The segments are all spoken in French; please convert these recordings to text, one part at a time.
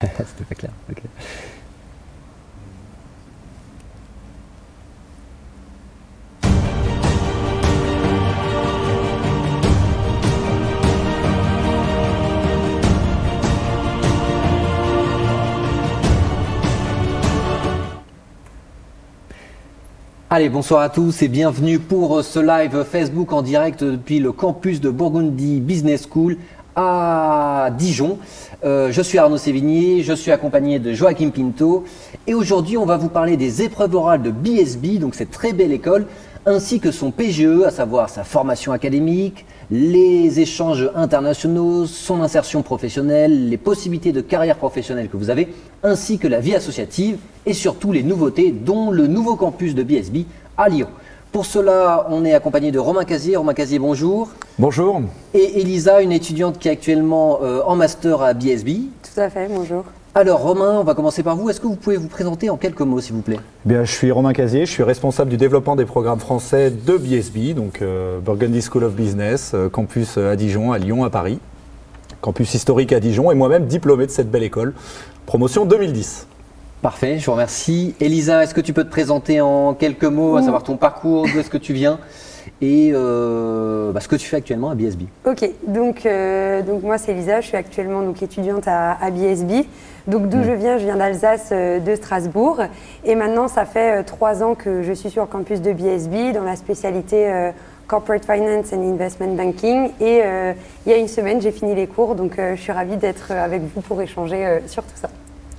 C'était pas clair. Ok. Allez, bonsoir à tous et bienvenue pour ce live Facebook en direct depuis le campus de Burgundy Business School à Dijon. Je suis Arnaud Sévigné, je suis accompagné de Joachim Pinto et aujourd'hui on va vous parler des épreuves orales de BSB, donc cette très belle école, ainsi que son PGE, à savoir sa formation académique, les échanges internationaux, son insertion professionnelle, les possibilités de carrière professionnelle que vous avez, ainsi que la vie associative et surtout les nouveautés, dont le nouveau campus de BSB à Lyon. Pour cela, on est accompagné de Romain Casier. Romain Casier, bonjour. Bonjour. Et Elisa, une étudiante qui est actuellement en master à BSB. Tout à fait, bonjour. Alors Romain, on va commencer par vous. Est-ce que vous pouvez vous présenter en quelques mots, s'il vous plaît? Bien, je suis Romain Casier, je suis responsable du développement des programmes français de BSB, donc Burgundy School of Business, campus à Dijon, à Lyon, à Paris, campus historique à Dijon, et moi-même diplômé de cette belle école, promotion 2010. Parfait, je vous remercie. Elisa, est-ce que tu peux te présenter en quelques mots, à savoir ton parcours, d'où est-ce que tu viens et ce que tu fais actuellement à BSB? Ok, donc moi c'est Elisa, je suis actuellement donc, étudiante à BSB. Donc d'où je viens d'Alsace, de Strasbourg. Et maintenant ça fait 3 ans que je suis sur le campus de BSB dans la spécialité Corporate Finance and Investment Banking. Et il y a une semaine j'ai fini les cours, donc je suis ravie d'être avec vous pour échanger sur tout ça.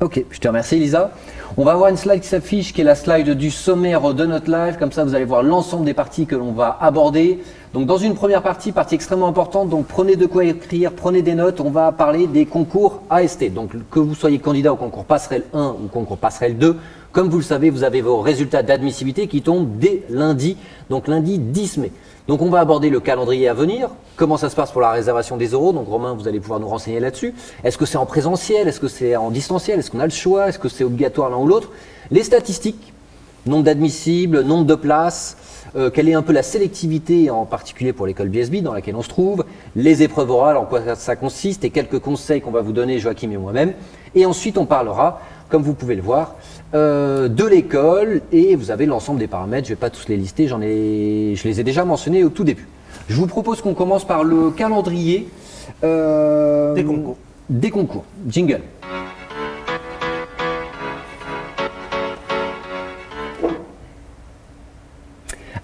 Ok, je te remercie Elisa. On va avoir une slide qui s'affiche, qui est la slide du sommaire de notre live. Comme ça, vous allez voir l'ensemble des parties que l'on va aborder. Donc dans une première partie extrêmement importante, donc prenez de quoi écrire, prenez des notes. On va parler des concours AST. Donc que vous soyez candidat au concours Passerelle 1 ou concours Passerelle 2, comme vous le savez, vous avez vos résultats d'admissibilité qui tombent dès lundi, donc lundi 10 mai. Donc on va aborder le calendrier à venir, comment ça se passe pour la réservation des euros. Donc Romain, vous allez pouvoir nous renseigner là-dessus. Est-ce que c'est en présentiel? Est-ce que c'est en distanciel? Est-ce qu'on a le choix? Est-ce que c'est obligatoire l'un ou l'autre? Les statistiques, nombre d'admissibles, nombre de places, quelle est un peu la sélectivité en particulier pour l'école BSB dans laquelle on se trouve, les épreuves orales, en quoi ça consiste et quelques conseils qu'on va vous donner Joachim et moi-même. Et ensuite on parlera, comme vous pouvez le voir, de l'école et vous avez l'ensemble des paramètres. Je ne vais pas tous les lister, je les ai déjà mentionnés au tout début. Je vous propose qu'on commence par le calendrier Des concours. Des concours. Jingle.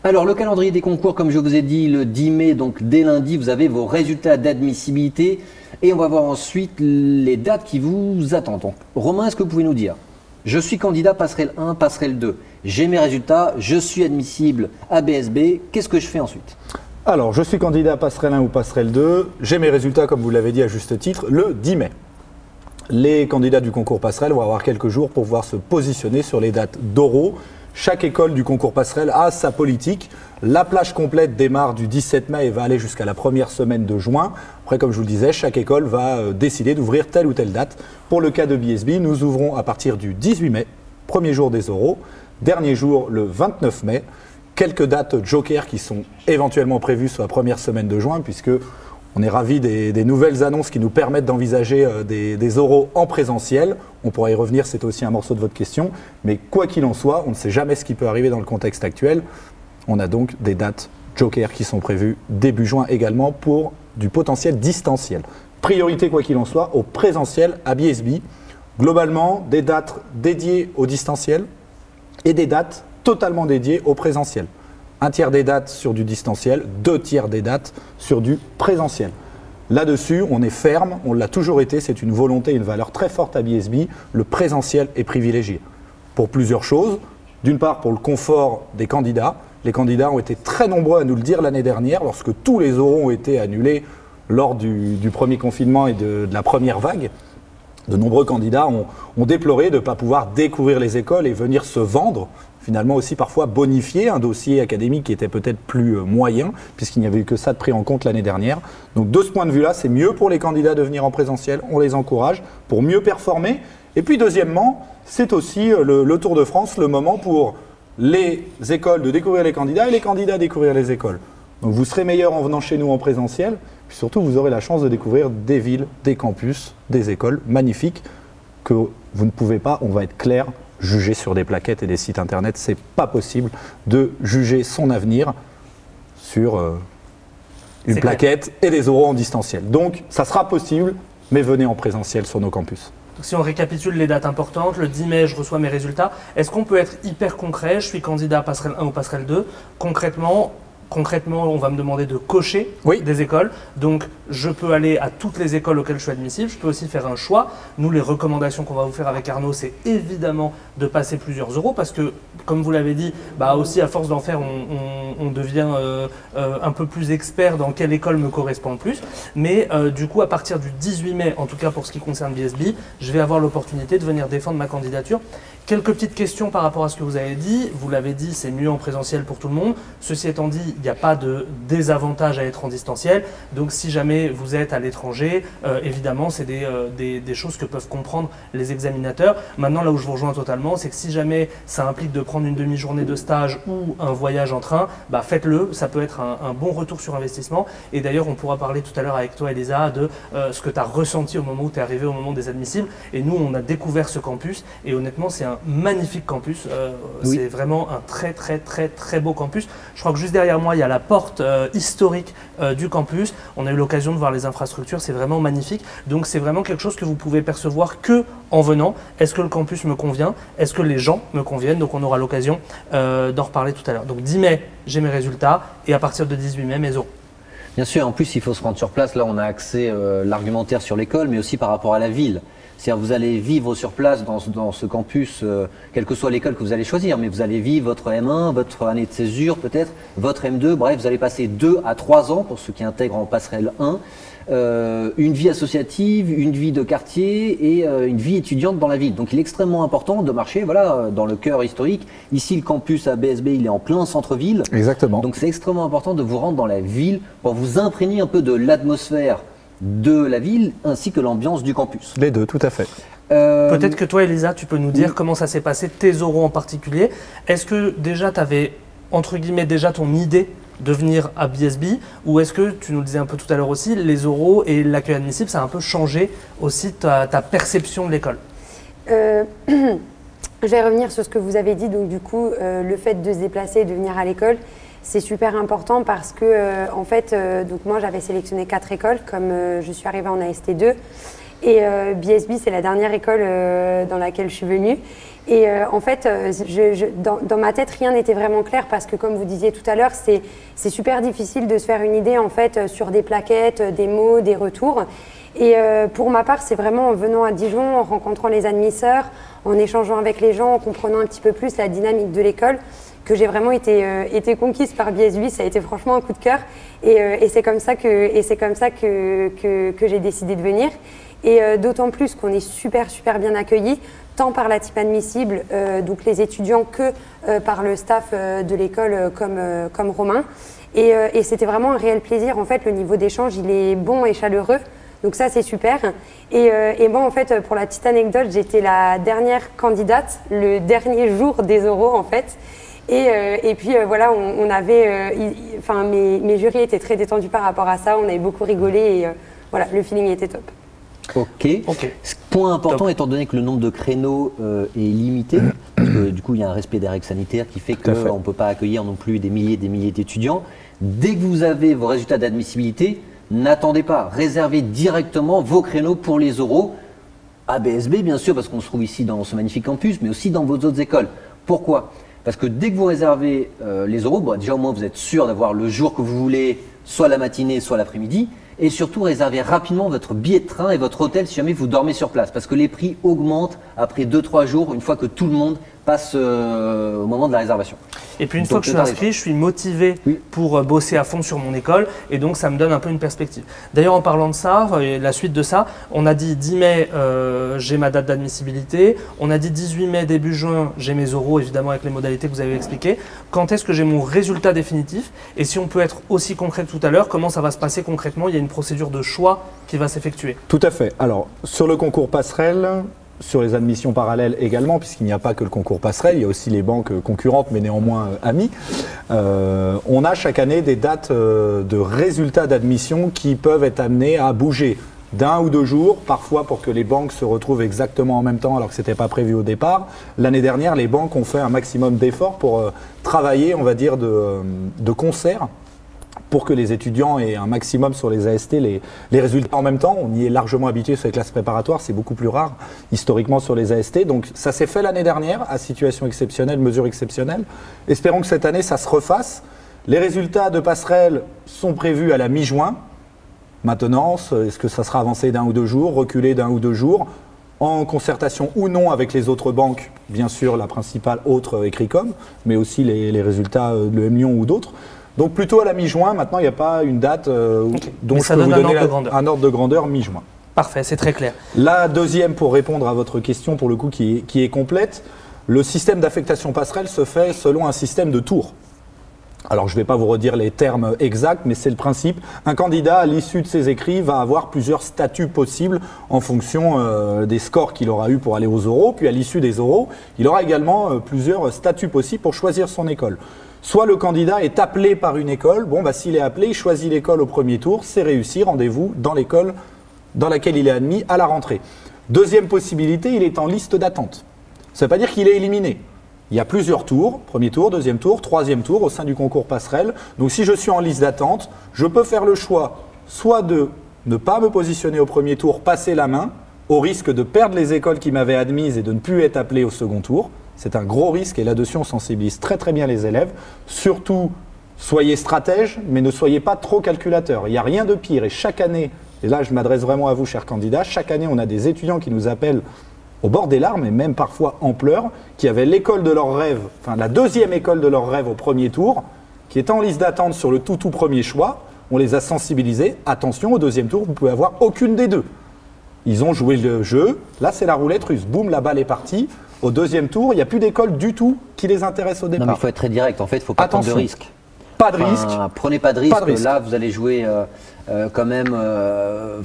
Alors le calendrier des concours, comme je vous ai dit, le 10 mai, donc dès lundi, vous avez vos résultats d'admissibilité et on va voir ensuite les dates qui vous attendent. Donc, Romain, est-ce que vous pouvez nous dire? Je suis candidat Passerelle 1, Passerelle 2. J'ai mes résultats, je suis admissible à BSB. Qu'est-ce que je fais ensuite? Alors, je suis candidat Passerelle 1 ou Passerelle 2. J'ai mes résultats, comme vous l'avez dit à juste titre, le 10 mai. Les candidats du concours Passerelle vont avoir quelques jours pour pouvoir se positionner sur les dates d'oraux. Chaque école du concours Passerelle a sa politique. La plage complète démarre du 17 mai et va aller jusqu'à la première semaine de juin. Après, comme je vous le disais, chaque école va décider d'ouvrir telle ou telle date. Pour le cas de BSB, nous ouvrons à partir du 18 mai, premier jour des oraux, dernier jour le 29 mai. Quelques dates joker qui sont éventuellement prévues sur la première semaine de juin, puisque on est ravis des nouvelles annonces qui nous permettent d'envisager des oraux en présentiel. On pourra y revenir, c'est aussi un morceau de votre question. Mais quoi qu'il en soit, on ne sait jamais ce qui peut arriver dans le contexte actuel. On a donc des dates joker qui sont prévues début juin également pour du potentiel distanciel. Priorité, quoi qu'il en soit, au présentiel à BSB. Globalement, des dates dédiées au distanciel et des dates totalement dédiées au présentiel. 1/3 des dates sur du distanciel, 2/3 des dates sur du présentiel. Là-dessus, on est ferme, on l'a toujours été, c'est une volonté, une valeur très forte à BSB, le présentiel est privilégié. Pour plusieurs choses, d'une part pour le confort des candidats. Les candidats ont été très nombreux à nous le dire l'année dernière, lorsque tous les oraux ont été annulés lors du premier confinement et de la première vague. De nombreux candidats ont déploré de ne pas pouvoir découvrir les écoles et venir se vendre, finalement aussi parfois bonifier un dossier académique qui était peut-être plus moyen, puisqu'il n'y avait eu que ça de pris en compte l'année dernière. Donc de ce point de vue-là, c'est mieux pour les candidats de venir en présentiel, on les encourage pour mieux performer. Et puis deuxièmement, c'est aussi le Tour de France, le moment pour les écoles de découvrir les candidats et les candidats découvrir les écoles. Donc vous serez meilleur en venant chez nous en présentiel, puis surtout vous aurez la chance de découvrir des villes, des campus, des écoles magnifiques que vous ne pouvez pas, on va être clair, juger sur des plaquettes et des sites internet. C'est pas possible de juger son avenir sur une plaquette et des euros en distanciel. Donc ça sera possible, mais venez en présentiel sur nos campus. Donc, si on récapitule les dates importantes, le 10 mai, je reçois mes résultats. Est-ce qu'on peut être hyper concret? Je suis candidat à passerelle 1 ou passerelle 2. Concrètement, on va me demander de cocher des écoles. Donc, je peux aller à toutes les écoles auxquelles je suis admissible. Je peux aussi faire un choix. Nous, les recommandations qu'on va vous faire avec Arnaud, c'est évidemment de passer plusieurs euros parce que, comme vous l'avez dit, aussi à force d'en faire, on devient un peu plus expert dans quelle école me correspond le plus. Mais du coup, à partir du 18 mai, en tout cas pour ce qui concerne BSB, je vais avoir l'opportunité de venir défendre ma candidature. Quelques petites questions par rapport à ce que vous avez dit. Vous l'avez dit, c'est mieux en présentiel pour tout le monde. Ceci étant dit, il n'y a pas de désavantage à être en distanciel. Donc si jamais vous êtes à l'étranger, évidemment, c'est des choses que peuvent comprendre les examinateurs. Maintenant, là où je vous rejoins totalement, c'est que si jamais ça implique de prendre une demi-journée de stage ou un voyage en train, faites-le. Ça peut être un bon retour sur investissement. Et d'ailleurs, on pourra parler tout à l'heure avec toi, Elisa, de ce que tu as ressenti au moment où tu es arrivé au moment des admissibles. Et nous, on a découvert ce campus. Et honnêtement, c'est un magnifique campus. C'est vraiment un très beau campus. Je crois que juste derrière moi, il y a la porte historique du campus. On a eu l'occasion de voir les infrastructures. C'est vraiment magnifique. Donc, c'est vraiment quelque chose que vous pouvez percevoir que en venant. Est-ce que le campus me convient? Est-ce que les gens me conviennent? Donc, on aura l'occasion d'en reparler tout à l'heure. Donc, 10 mai, j'ai mes résultats. Et à partir de 18 mai, mes euros. Bien sûr, en plus, il faut se rendre sur place. Là, on a axé l'argumentaire sur l'école, mais aussi par rapport à la ville. C'est-à-dire vous allez vivre sur place dans ce campus, quelle que soit l'école que vous allez choisir, mais vous allez vivre votre M1, votre année de césure peut-être, votre M2, bref, vous allez passer 2 à 3 ans, pour ceux qui intègrent en passerelle 1, une vie associative, une vie de quartier et une vie étudiante dans la ville. Donc il est extrêmement important de marcher dans le cœur historique. Ici, le campus à BSB, il est en plein centre-ville. Exactement. Donc c'est extrêmement important de vous rendre dans la ville pour vous imprégner un peu de l'atmosphère de la ville ainsi que l'ambiance du campus. Les deux, tout à fait. Peut-être que toi, Elisa, tu peux nous dire comment ça s'est passé, tes oraux en particulier. Est-ce que déjà tu avais, entre guillemets, déjà ton idée de venir à BSB, ou est-ce que, tu nous le disais un peu tout à l'heure aussi, les oraux et l'accueil admissible, ça a un peu changé aussi ta perception de l'école? Je vais revenir sur ce que vous avez dit. Donc du coup, le fait de se déplacer et de venir à l'école, c'est super important parce que, en fait, donc moi j'avais sélectionné 4 écoles comme je suis arrivée en AST2 et BSB c'est la dernière école dans laquelle je suis venue. Et en fait, dans ma tête, rien n'était vraiment clair parce que, comme vous disiez tout à l'heure, c'est super difficile de se faire une idée en fait sur des plaquettes, des mots, des retours. Et pour ma part, c'est vraiment en venant à Dijon, en rencontrant les admisseurs, en échangeant avec les gens, en comprenant un petit peu plus la dynamique de l'école, que j'ai vraiment été conquise par BSB. Ça a été franchement un coup de cœur et c'est comme ça que j'ai décidé de venir. Et d'autant plus qu'on est super bien accueillis, tant par la team admissible, donc les étudiants, que par le staff de l'école comme Romain. Et c'était vraiment un réel plaisir. En fait, le niveau d'échange, il est bon et chaleureux. Donc ça, c'est super. Et moi, en fait, pour la petite anecdote, j'étais la dernière candidate, le dernier jour des oraux, en fait. Et puis voilà, on avait, mes jurys étaient très détendus par rapport à ça. On avait beaucoup rigolé et voilà, le feeling était top. Ok. Point important, étant donné que le nombre de créneaux est limité, parce que du coup il y a un respect des règles sanitaires qui fait qu'on ne peut pas accueillir non plus des milliers d'étudiants. Dès que vous avez vos résultats d'admissibilité, n'attendez pas, réservez directement vos créneaux pour les oraux à BSB, bien sûr, parce qu'on se trouve ici dans ce magnifique campus, mais aussi dans vos autres écoles. Pourquoi? Parce que dès que vous réservez les oraux, déjà au moins vous êtes sûr d'avoir le jour que vous voulez, soit la matinée, soit l'après-midi. Et surtout, réservez rapidement votre billet de train et votre hôtel si jamais vous dormez sur place. Parce que les prix augmentent après 2-3 jours, une fois que tout le monde passe au moment de la réservation. Et puis une fois que je suis inscrit, je suis motivé pour bosser à fond sur mon école et donc ça me donne un peu une perspective. D'ailleurs, en parlant de ça, et la suite de ça, on a dit 10 mai, j'ai ma date d'admissibilité. On a dit 18 mai, début juin, j'ai mes oraux, évidemment avec les modalités que vous avez expliquées. Quand est-ce que j'ai mon résultat définitif? Et si on peut être aussi concret que tout à l'heure, comment ça va se passer concrètement? Il y a une procédure de choix qui va s'effectuer. Tout à fait. Alors, sur le concours passerelle, sur les admissions parallèles également, puisqu'il n'y a pas que le concours passerelle, il y a aussi les banques concurrentes, mais néanmoins amies. On a chaque année des dates de résultats d'admission qui peuvent être amenées à bouger d'1 ou 2 jours, parfois pour que les banques se retrouvent exactement en même temps alors que ce n'était pas prévu au départ. L'année dernière, les banques ont fait un maximum d'efforts pour travailler, on va dire, de concert pour que les étudiants aient un maximum sur les AST, les résultats en même temps. On y est largement habitué sur les classes préparatoires, c'est beaucoup plus rare historiquement sur les AST. Donc ça s'est fait l'année dernière à situation exceptionnelle, mesure exceptionnelle. Espérons que cette année ça se refasse. Les résultats de passerelle sont prévus à la mi-juin. Maintenant, est-ce que ça sera avancé d'1 ou 2 jours, reculé d'1 ou 2 jours, en concertation ou non avec les autres banques, bien sûr la principale autre Ecricom, mais aussi les résultats de l'EM Lyon ou d'autres. Donc plutôt à la mi-juin, maintenant il n'y a pas une date dont je peux vous donner un ordre de grandeur mi-juin. Parfait, c'est très clair. La deuxième, pour répondre à votre question pour le coup qui est complète, le système d'affectation passerelle se fait selon un système de tours. Alors je ne vais pas vous redire les termes exacts, mais c'est le principe. Un candidat, à l'issue de ses écrits, va avoir plusieurs statuts possibles en fonction des scores qu'il aura eu pour aller aux oraux. Puis à l'issue des oraux, il aura également plusieurs statuts possibles pour choisir son école. Soit le candidat est appelé par une école, bon bah s'il est appelé, il choisit l'école au premier tour, c'est réussi, rendez-vous dans l'école dans laquelle il est admis à la rentrée. Deuxième possibilité, il est en liste d'attente. Ça ne veut pas dire qu'il est éliminé. Il y a plusieurs tours, premier tour, deuxième tour, troisième tour au sein du concours passerelle. Donc si je suis en liste d'attente, je peux faire le choix soit de ne pas me positionner au premier tour, passer la main, au risque de perdre les écoles qui m'avaient admise et de ne plus être appelé au second tour. C'est un gros risque et là-dessus on sensibilise très très bien les élèves. Surtout, soyez stratège, mais ne soyez pas trop calculateur. Il n'y a rien de pire et chaque année, et là je m'adresse vraiment à vous chers candidats, chaque année on a des étudiants qui nous appellent au bord des larmes et même parfois en pleurs, qui avaient l'école de leur rêve, enfin la deuxième école de leur rêve au premier tour, qui était en liste d'attente sur le tout premier choix. On les a sensibilisés. Attention, au deuxième tour, vous pouvez avoir aucune des deux. Ils ont joué le jeu. Là, c'est la roulette russe. Boum, la balle est partie. Au deuxième tour, il n'y a plus d'école du tout qui les intéresse au départ. Non, mais il faut être très direct. En fait, il ne faut pas prendre de risques. Pas de risque. Prenez pas de risque. Là, vous allez jouer quand même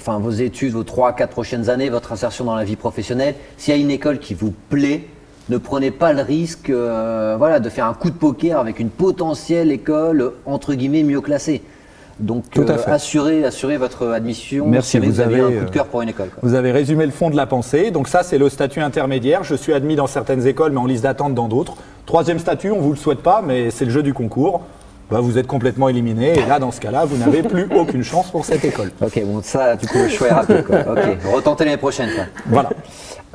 vos études, vos 3-4 prochaines années, votre insertion dans la vie professionnelle. S'il y a une école qui vous plaît, ne prenez pas le risque de faire un coup de poker avec une potentielle école entre guillemets mieux classée. Donc assurez votre admission. Merci, si vous avez un coup de cœur pour une école. Vous avez résumé le fond de la pensée. Donc ça, c'est le statut intermédiaire. Je suis admis dans certaines écoles, mais en liste d'attente dans d'autres. Troisième statut, on ne vous le souhaite pas, mais c'est le jeu du concours. Vous êtes complètement éliminé et là, dans ce cas-là, vous n'avez plus aucune chance pour cette école. Ok, bon, ça, du coup, le choix est rapide. Ok, retentez l'année prochaine. Voilà.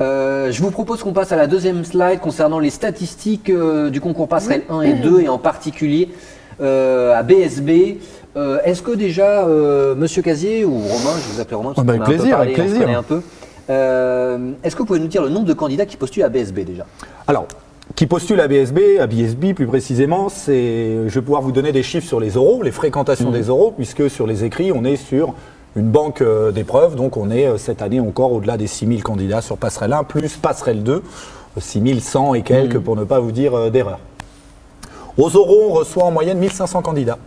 Je vous propose qu'on passe à la deuxième slide concernant les statistiques du concours passerelle 1 et 2 et en particulier à BSB. Est-ce que déjà, Monsieur Casier ou Romain, je vous appelle Romain, parce avec plaisir, avec plaisir. Est-ce que vous pouvez nous dire le nombre de candidats qui postulent à BSB déjà? Alors, qui postule à BSB plus précisément, je vais pouvoir vous donner des chiffres sur les oraux, les fréquentations des oraux, puisque sur les écrits, on est sur une banque d'épreuves, donc on est cette année encore au-delà des 6000 candidats sur passerelle 1, plus passerelle 2, 6100 et quelques pour ne pas vous dire d'erreur. Aux oraux, on reçoit en moyenne 1500 candidats.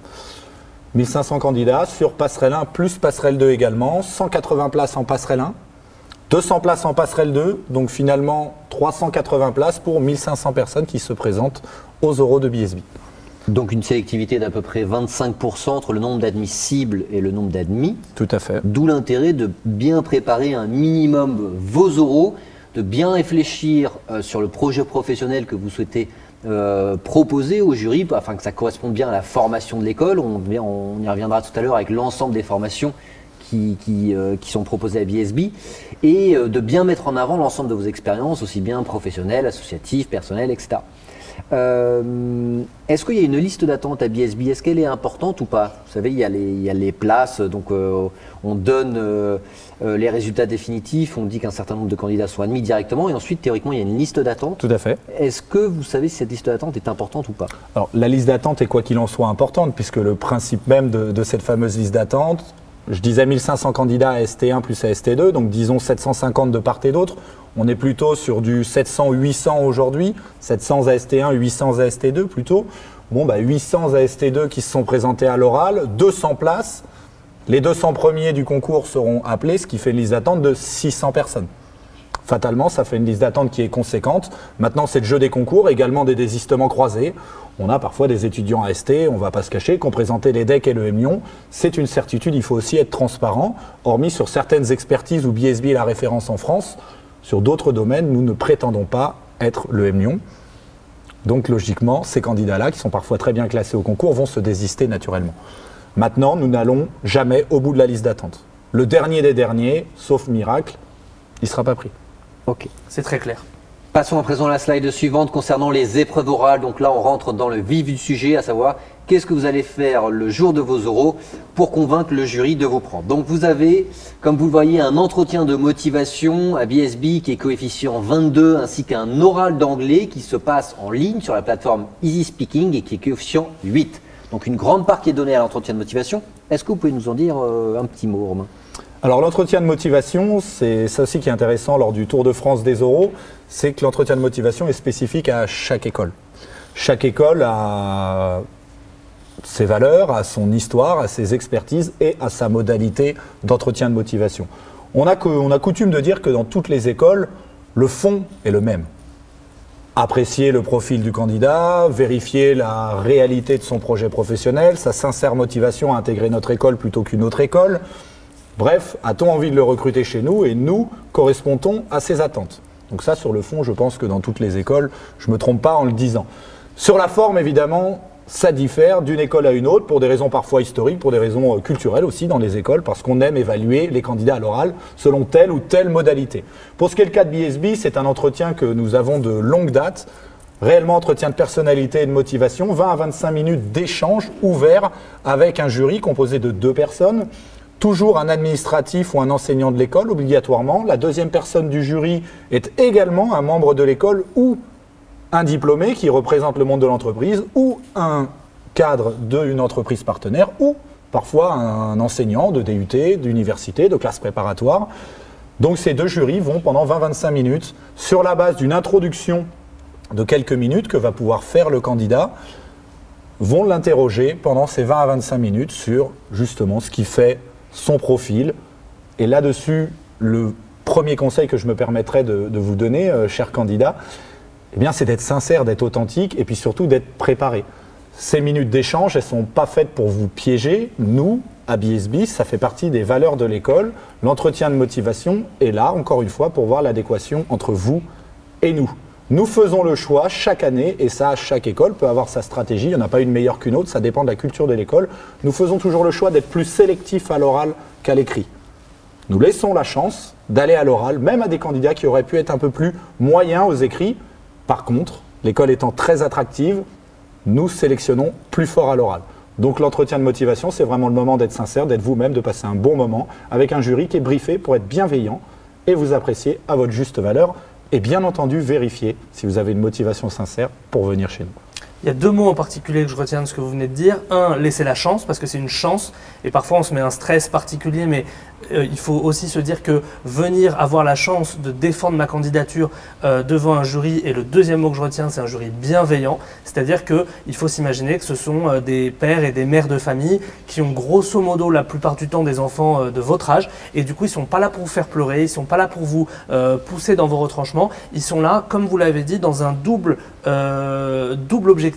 1500 candidats sur passerelle 1 plus passerelle 2 également, 180 places en passerelle 1. 200 places en passerelle 2, donc finalement 380 places pour 1500 personnes qui se présentent aux oraux de BSB. Donc une sélectivité d'à peu près 25% entre le nombre d'admissibles et le nombre d'admis. Tout à fait. D'où l'intérêt de bien préparer un minimum vos oraux, de bien réfléchir sur le projet professionnel que vous souhaitez proposer au jury afin que ça corresponde bien à la formation de l'école. On y reviendra tout à l'heure avec l'ensemble des formations qui sont proposées à BSB et de bien mettre en avant l'ensemble de vos expériences, aussi bien professionnelles, associatives, personnelles, etc. Est-ce qu'il y a une liste d'attente à BSB? Est-ce qu'elle est importante ou pas? Vous savez, il y a les places, donc on donne les résultats définitifs, on dit qu'un certain nombre de candidats sont admis directement et ensuite, théoriquement, il y a une liste d'attente. Tout à fait. Est-ce que vous savez si cette liste d'attente est importante ou pas? Alors, la liste d'attente est quoi qu'il en soit importante, puisque le principe même de cette fameuse liste d'attente, je disais 1500 candidats à ST1 plus à ST2, donc disons 750 de part et d'autre. On est plutôt sur du 700-800 aujourd'hui, 700 à ST1, 800 à ST2 plutôt. Bon, 800 à ST2 qui se sont présentés à l'oral, 200 places. Les 200 premiers du concours seront appelés, ce qui fait une liste d'attente de 600 personnes. Fatalement, ça fait une liste d'attente qui est conséquente. Maintenant, c'est le jeu des concours, également des désistements croisés. On a parfois des étudiants à ST, on ne va pas se cacher, qui ont présenté les DEC et le M-Lyon. C'est une certitude, il faut aussi être transparent. Hormis sur certaines expertises où BSB est la référence en France, sur d'autres domaines, nous ne prétendons pas être le M-Lyon. Donc logiquement, ces candidats-là, qui sont parfois très bien classés au concours, vont se désister naturellement. Maintenant, nous n'allons jamais au bout de la liste d'attente. Le dernier des derniers, sauf miracle, il ne sera pas pris. Ok. C'est très clair. Passons à présent à la slide suivante concernant les épreuves orales. Donc là, on rentre dans le vif du sujet, à savoir qu'est-ce que vous allez faire le jour de vos oraux pour convaincre le jury de vous prendre. Donc vous avez, comme vous le voyez, un entretien de motivation à BSB qui est coefficient 22, ainsi qu'un oral d'anglais qui se passe en ligne sur la plateforme Easy Speaking et qui est coefficient 8. Donc une grande part qui est donnée à l'entretien de motivation. Est-ce que vous pouvez nous en dire un petit mot, Romain ? Alors l'entretien de motivation, c'est ça aussi qui est intéressant lors du Tour de France des oraux, c'est que l'entretien de motivation est spécifique à chaque école. Chaque école a ses valeurs, a son histoire, a ses expertises et a sa modalité d'entretien de motivation. On a coutume de dire que dans toutes les écoles, le fond est le même. Apprécier le profil du candidat, vérifier la réalité de son projet professionnel, sa sincère motivation à intégrer notre école plutôt qu'une autre école. Bref, a-t-on envie de le recruter chez nous et nous correspondons à ses attentes. Donc ça, sur le fond, je pense que dans toutes les écoles, je ne me trompe pas en le disant. Sur la forme, évidemment, ça diffère d'une école à une autre pour des raisons parfois historiques, pour des raisons culturelles aussi dans les écoles, parce qu'on aime évaluer les candidats à l'oral selon telle ou telle modalité. Pour ce qui est le cas de BSB, c'est un entretien que nous avons de longue date, réellement entretien de personnalité et de motivation, 20 à 25 minutes d'échange ouvert avec un jury composé de 2 personnes, toujours un administratif ou un enseignant de l'école obligatoirement. La deuxième personne du jury est également un membre de l'école ou un diplômé qui représente le monde de l'entreprise ou un cadre d'une entreprise partenaire ou parfois un enseignant de DUT, d'université, de classe préparatoire. Donc ces 2 jurys vont pendant 20-25 minutes sur la base d'une introduction de quelques minutes que va pouvoir faire le candidat, vont l'interroger pendant ces 20 à 25 minutes sur justement ce qui fait son profil. Et là-dessus, le premier conseil que je me permettrai de vous donner, chers candidats, eh bien, c'est d'être sincère, d'être authentique et puis surtout d'être préparé. Ces minutes d'échange, elles ne sont pas faites pour vous piéger. Nous, à BSB, ça fait partie des valeurs de l'école. L'entretien de motivation est là, encore une fois, pour voir l'adéquation entre vous et nous. Nous faisons le choix chaque année, et ça, chaque école peut avoir sa stratégie. Il n'y en a pas une meilleure qu'une autre, ça dépend de la culture de l'école. Nous faisons toujours le choix d'être plus sélectif à l'oral qu'à l'écrit. Nous laissons la chance d'aller à l'oral, même à des candidats qui auraient pu être un peu plus moyens aux écrits. Par contre, l'école étant très attractive, nous sélectionnons plus fort à l'oral. Donc l'entretien de motivation, c'est vraiment le moment d'être sincère, d'être vous-même, de passer un bon moment avec un jury qui est briefé pour être bienveillant et vous apprécier à votre juste valeur. Et bien entendu, vérifier si vous avez une motivation sincère pour venir chez nous. Il y a 2 mots en particulier que je retiens de ce que vous venez de dire. Un, laisser la chance, parce que c'est une chance. Et parfois, on se met un stress particulier, mais il faut aussi se dire que venir avoir la chance de défendre ma candidature devant un jury, et le deuxième mot que je retiens, c'est un jury bienveillant. C'est-à-dire qu'il faut s'imaginer que ce sont des pères et des mères de famille qui ont grosso modo la plupart du temps des enfants de votre âge. Et du coup, ils ne sont pas là pour vous faire pleurer, ils ne sont pas là pour vous pousser dans vos retranchements. Ils sont là, comme vous l'avez dit, dans un double objectif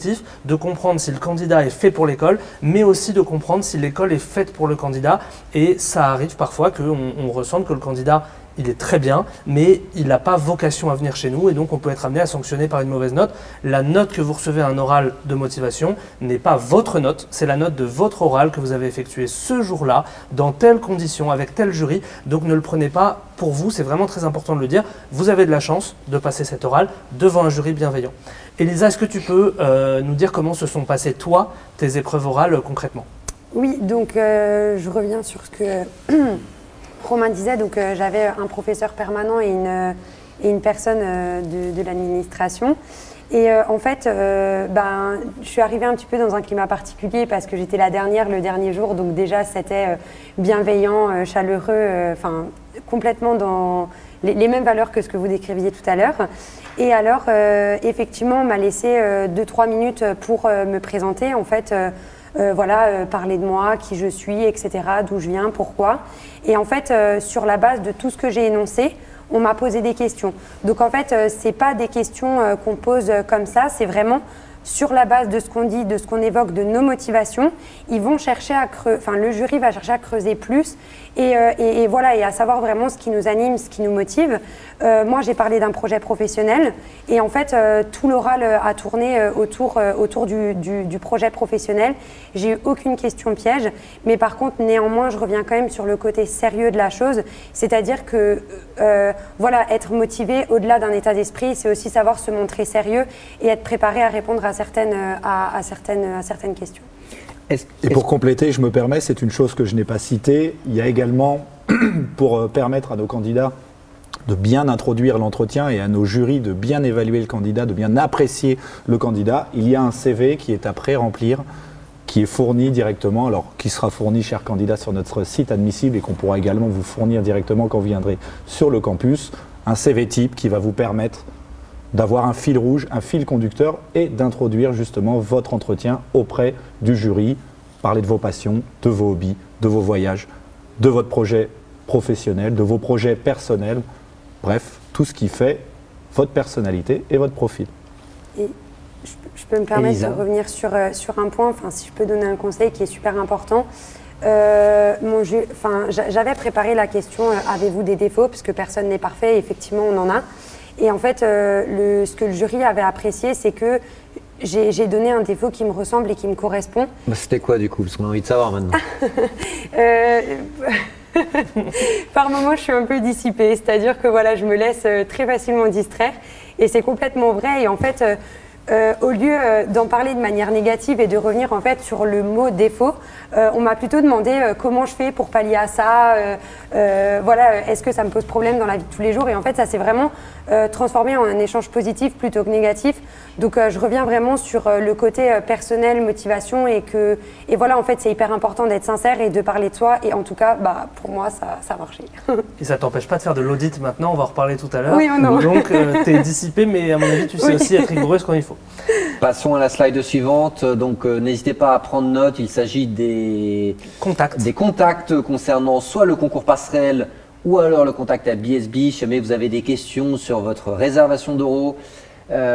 de comprendre si le candidat est fait pour l'école, mais aussi de comprendre si l'école est faite pour le candidat. Et ça arrive parfois qu'on ressente que le candidat, il est très bien, mais il n'a pas vocation à venir chez nous, et donc on peut être amené à sanctionner par une mauvaise note. La note que vous recevez à un oral de motivation n'est pas votre note, c'est la note de votre oral que vous avez effectué ce jour-là, dans telles conditions, avec tel jury. Donc ne le prenez pas pour vous, c'est vraiment très important de le dire. Vous avez de la chance de passer cet oral devant un jury bienveillant. Elisa, est-ce que tu peux nous dire comment se sont passées, toi, tes épreuves orales concrètement ? Oui, donc je reviens sur ce que Romain disait. Donc j'avais un professeur permanent et une personne de l'administration. Et en fait, je suis arrivée un petit peu dans un climat particulier parce que j'étais la dernière le dernier jour. Donc déjà, c'était bienveillant, chaleureux, complètement dans les mêmes valeurs que ce que vous décriviez tout à l'heure. Et alors, effectivement, on m'a laissé 2-3 minutes pour me présenter. En fait, parler de moi, qui je suis, etc., d'où je viens, pourquoi. Et en fait, sur la base de tout ce que j'ai énoncé, on m'a posé des questions. Donc en fait, c'est pas des questions qu'on pose comme ça, c'est vraiment sur la base de ce qu'on dit, de ce qu'on évoque, de nos motivations, ils vont chercher à le jury va chercher à creuser plus et voilà, et à savoir vraiment ce qui nous anime, ce qui nous motive. Moi, j'ai parlé d'un projet professionnel et en fait, tout l'oral a tourné autour du projet professionnel. J'ai eu aucune question piège, mais par contre, néanmoins, je reviens quand même sur le côté sérieux de la chose, c'est-à-dire que voilà, être motivé au-delà d'un état d'esprit, c'est aussi savoir se montrer sérieux et être préparé à répondre à certaines questions. Et pour compléter, je me permets, c'est une chose que je n'ai pas citée, il y a également, pour permettre à nos candidats de bien introduire l'entretien et à nos jurys de bien évaluer le candidat, de bien apprécier le candidat, il y a un CV qui est à pré-remplir, qui est fourni directement, alors qui sera fourni, chers candidats, sur notre site admissible et qu'on pourra également vous fournir directement quand vous viendrez sur le campus, un CV type qui va vous permettre d'avoir un fil rouge, un fil conducteur et d'introduire justement votre entretien auprès du jury, parler de vos passions, de vos hobbies, de vos voyages, de votre projet professionnel, de vos projets personnels, bref, tout ce qui fait votre personnalité et votre profil. Et je peux me permettre de revenir sur un point, enfin, si je peux donner un conseil qui est super important. J'avais préparé la question avez-vous des défauts, parce que personne n'est parfait, et effectivement on en a. Et en fait, ce que le jury avait apprécié, c'est que j'ai donné un défaut qui me ressemble et qui me correspond. Bah, c'était quoi du coup? Parce qu'on a envie de savoir maintenant. Par moments, je suis un peu dissipée, c'est-à-dire que voilà, je me laisse très facilement distraire et c'est complètement vrai. Et en fait, au lieu d'en parler de manière négative et de revenir en fait sur le mot défaut, on m'a plutôt demandé comment je fais pour pallier à ça, voilà, est-ce que ça me pose problème dans la vie de tous les jours, et en fait ça s'est vraiment transformé en un échange positif plutôt que négatif. Donc je reviens vraiment sur le côté personnel, motivation, et voilà, en fait c'est hyper important d'être sincère et de parler de soi, et en tout cas bah, pour moi ça a marché. Et ça t'empêche pas de faire de l'audit maintenant, on va en reparler tout à l'heure. Oui, non. Donc tu es dissipé, mais à mon avis tu sais aussi être rigoureuse quand il faut. Passons à la slide suivante. Donc n'hésitez pas à prendre note, il s'agit des contacts concernant soit le concours passerelle ou alors le contact à BSB. Si jamais vous avez des questions sur votre réservation d'euros,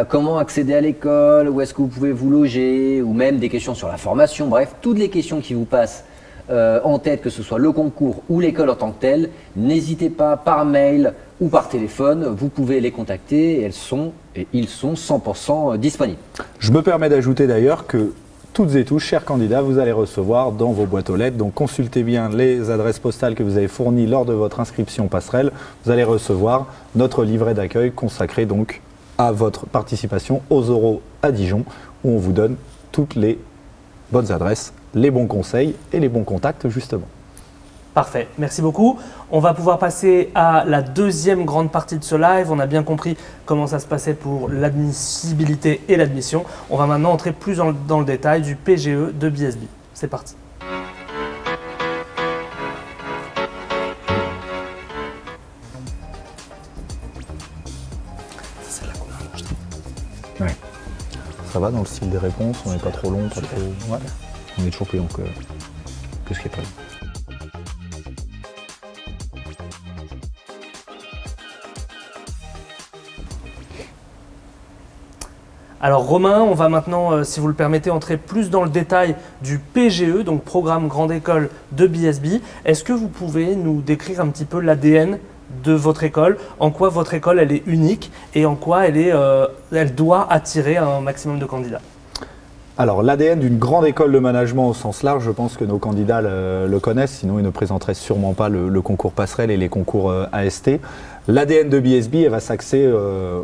comment accéder à l'école, où est-ce que vous pouvez vous loger, ou même des questions sur la formation, bref, toutes les questions qui vous passent en tête, que ce soit le concours ou l'école en tant que telle, n'hésitez pas par mail ou par téléphone, vous pouvez les contacter, ils sont 100% disponibles. Je me permets d'ajouter d'ailleurs que toutes et tous, chers candidats, vous allez recevoir dans vos boîtes aux lettres, donc consultez bien les adresses postales que vous avez fournies lors de votre inscription passerelle, vous allez recevoir notre livret d'accueil consacré donc à votre participation aux Euros à Dijon, où on vous donne toutes les bonnes adresses, les bons conseils et les bons contacts justement. Parfait, merci beaucoup. On va pouvoir passer à la deuxième grande partie de ce live. On a bien compris comment ça se passait pour l'admissibilité et l'admission. On va maintenant entrer plus dans le détail du PGE de BSB. C'est parti. C'est là qu'on a mangé. Ouais. Ça va dans le style des réponses, on n'est pas trop long, pas trop... Ouais. On est toujours plus long que ce qui est prévu. Alors Romain, on va maintenant, si vous le permettez, entrer plus dans le détail du PGE, donc Programme Grande École de BSB. Est-ce que vous pouvez nous décrire un petit peu l'ADN de votre école, en quoi votre école elle est unique et en quoi elle doit attirer un maximum de candidats? Alors l'ADN d'une grande école de management au sens large, je pense que nos candidats le connaissent, sinon ils ne présenteraient sûrement pas le concours passerelle et les concours AST. L'ADN de BSB elle va s'axer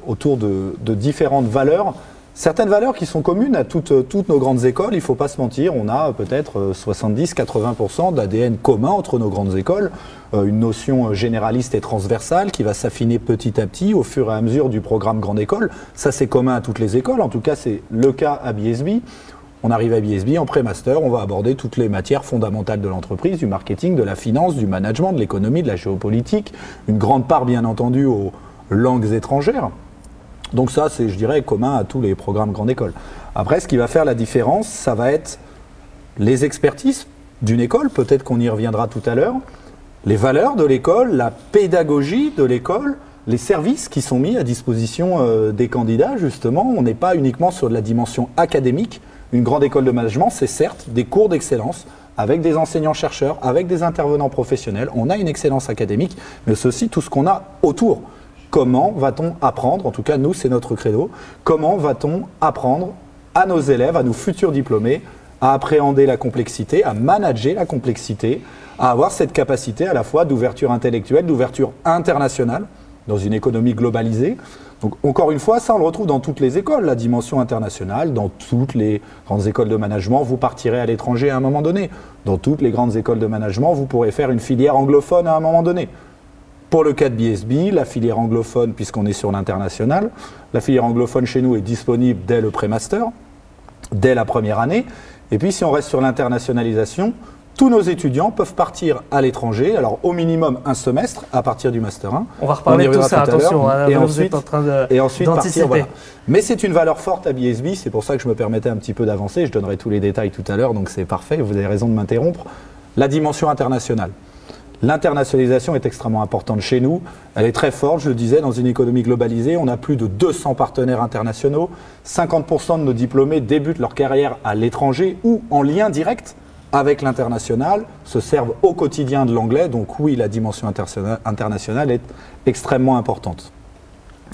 autour de différentes valeurs. Certaines valeurs qui sont communes à toutes nos grandes écoles, il ne faut pas se mentir, on a peut-être 70-80% d'ADN commun entre nos grandes écoles, une notion généraliste et transversale qui va s'affiner petit à petit au fur et à mesure du programme Grande École. Ça c'est commun à toutes les écoles, en tout cas c'est le cas à BSB. On arrive à BSB en pré-master, on va aborder toutes les matières fondamentales de l'entreprise, du marketing, de la finance, du management, de l'économie, de la géopolitique, une grande part bien entendu aux langues étrangères. Donc ça, c'est, je dirais, commun à tous les programmes Grande École. Après, ce qui va faire la différence, ça va être les expertises d'une école, peut-être qu'on y reviendra tout à l'heure, les valeurs de l'école, la pédagogie de l'école, les services qui sont mis à disposition des candidats, justement. On n'est pas uniquement sur de la dimension académique. Une grande école de management, c'est certes des cours d'excellence avec des enseignants-chercheurs, avec des intervenants professionnels. On a une excellence académique, mais c'est aussi tout ce qu'on a autour. Comment va-t-on apprendre, en tout cas nous c'est notre credo, comment va-t-on apprendre à nos élèves, à nos futurs diplômés, à appréhender la complexité, à manager la complexité, à avoir cette capacité à la fois d'ouverture intellectuelle, d'ouverture internationale, dans une économie globalisée. Donc encore une fois, ça on le retrouve dans toutes les écoles, la dimension internationale, dans toutes les grandes écoles de management, vous partirez à l'étranger à un moment donné. Dans toutes les grandes écoles de management, vous pourrez faire une filière anglophone à un moment donné. Pour le cas de BSB, la filière anglophone, puisqu'on est sur l'international, la filière anglophone chez nous est disponible dès le pré-master, dès la première année. Et puis si on reste sur l'internationalisation, tous nos étudiants peuvent partir à l'étranger, alors au minimum un semestre à partir du Master 1. On va reparler de tout ça, attention, hein, et vous êtes en train ensuite partir, voilà. Mais c'est une valeur forte à BSB, c'est pour ça que je me permettais un petit peu d'avancer, je donnerai tous les détails tout à l'heure, donc c'est parfait, vous avez raison de m'interrompre. La dimension internationale. L'internationalisation est extrêmement importante chez nous, elle est très forte, je le disais, dans une économie globalisée, on a plus de 200 partenaires internationaux, 50% de nos diplômés débutent leur carrière à l'étranger ou en lien direct avec l'international, se servent au quotidien de l'anglais, donc oui, la dimension internationale est extrêmement importante.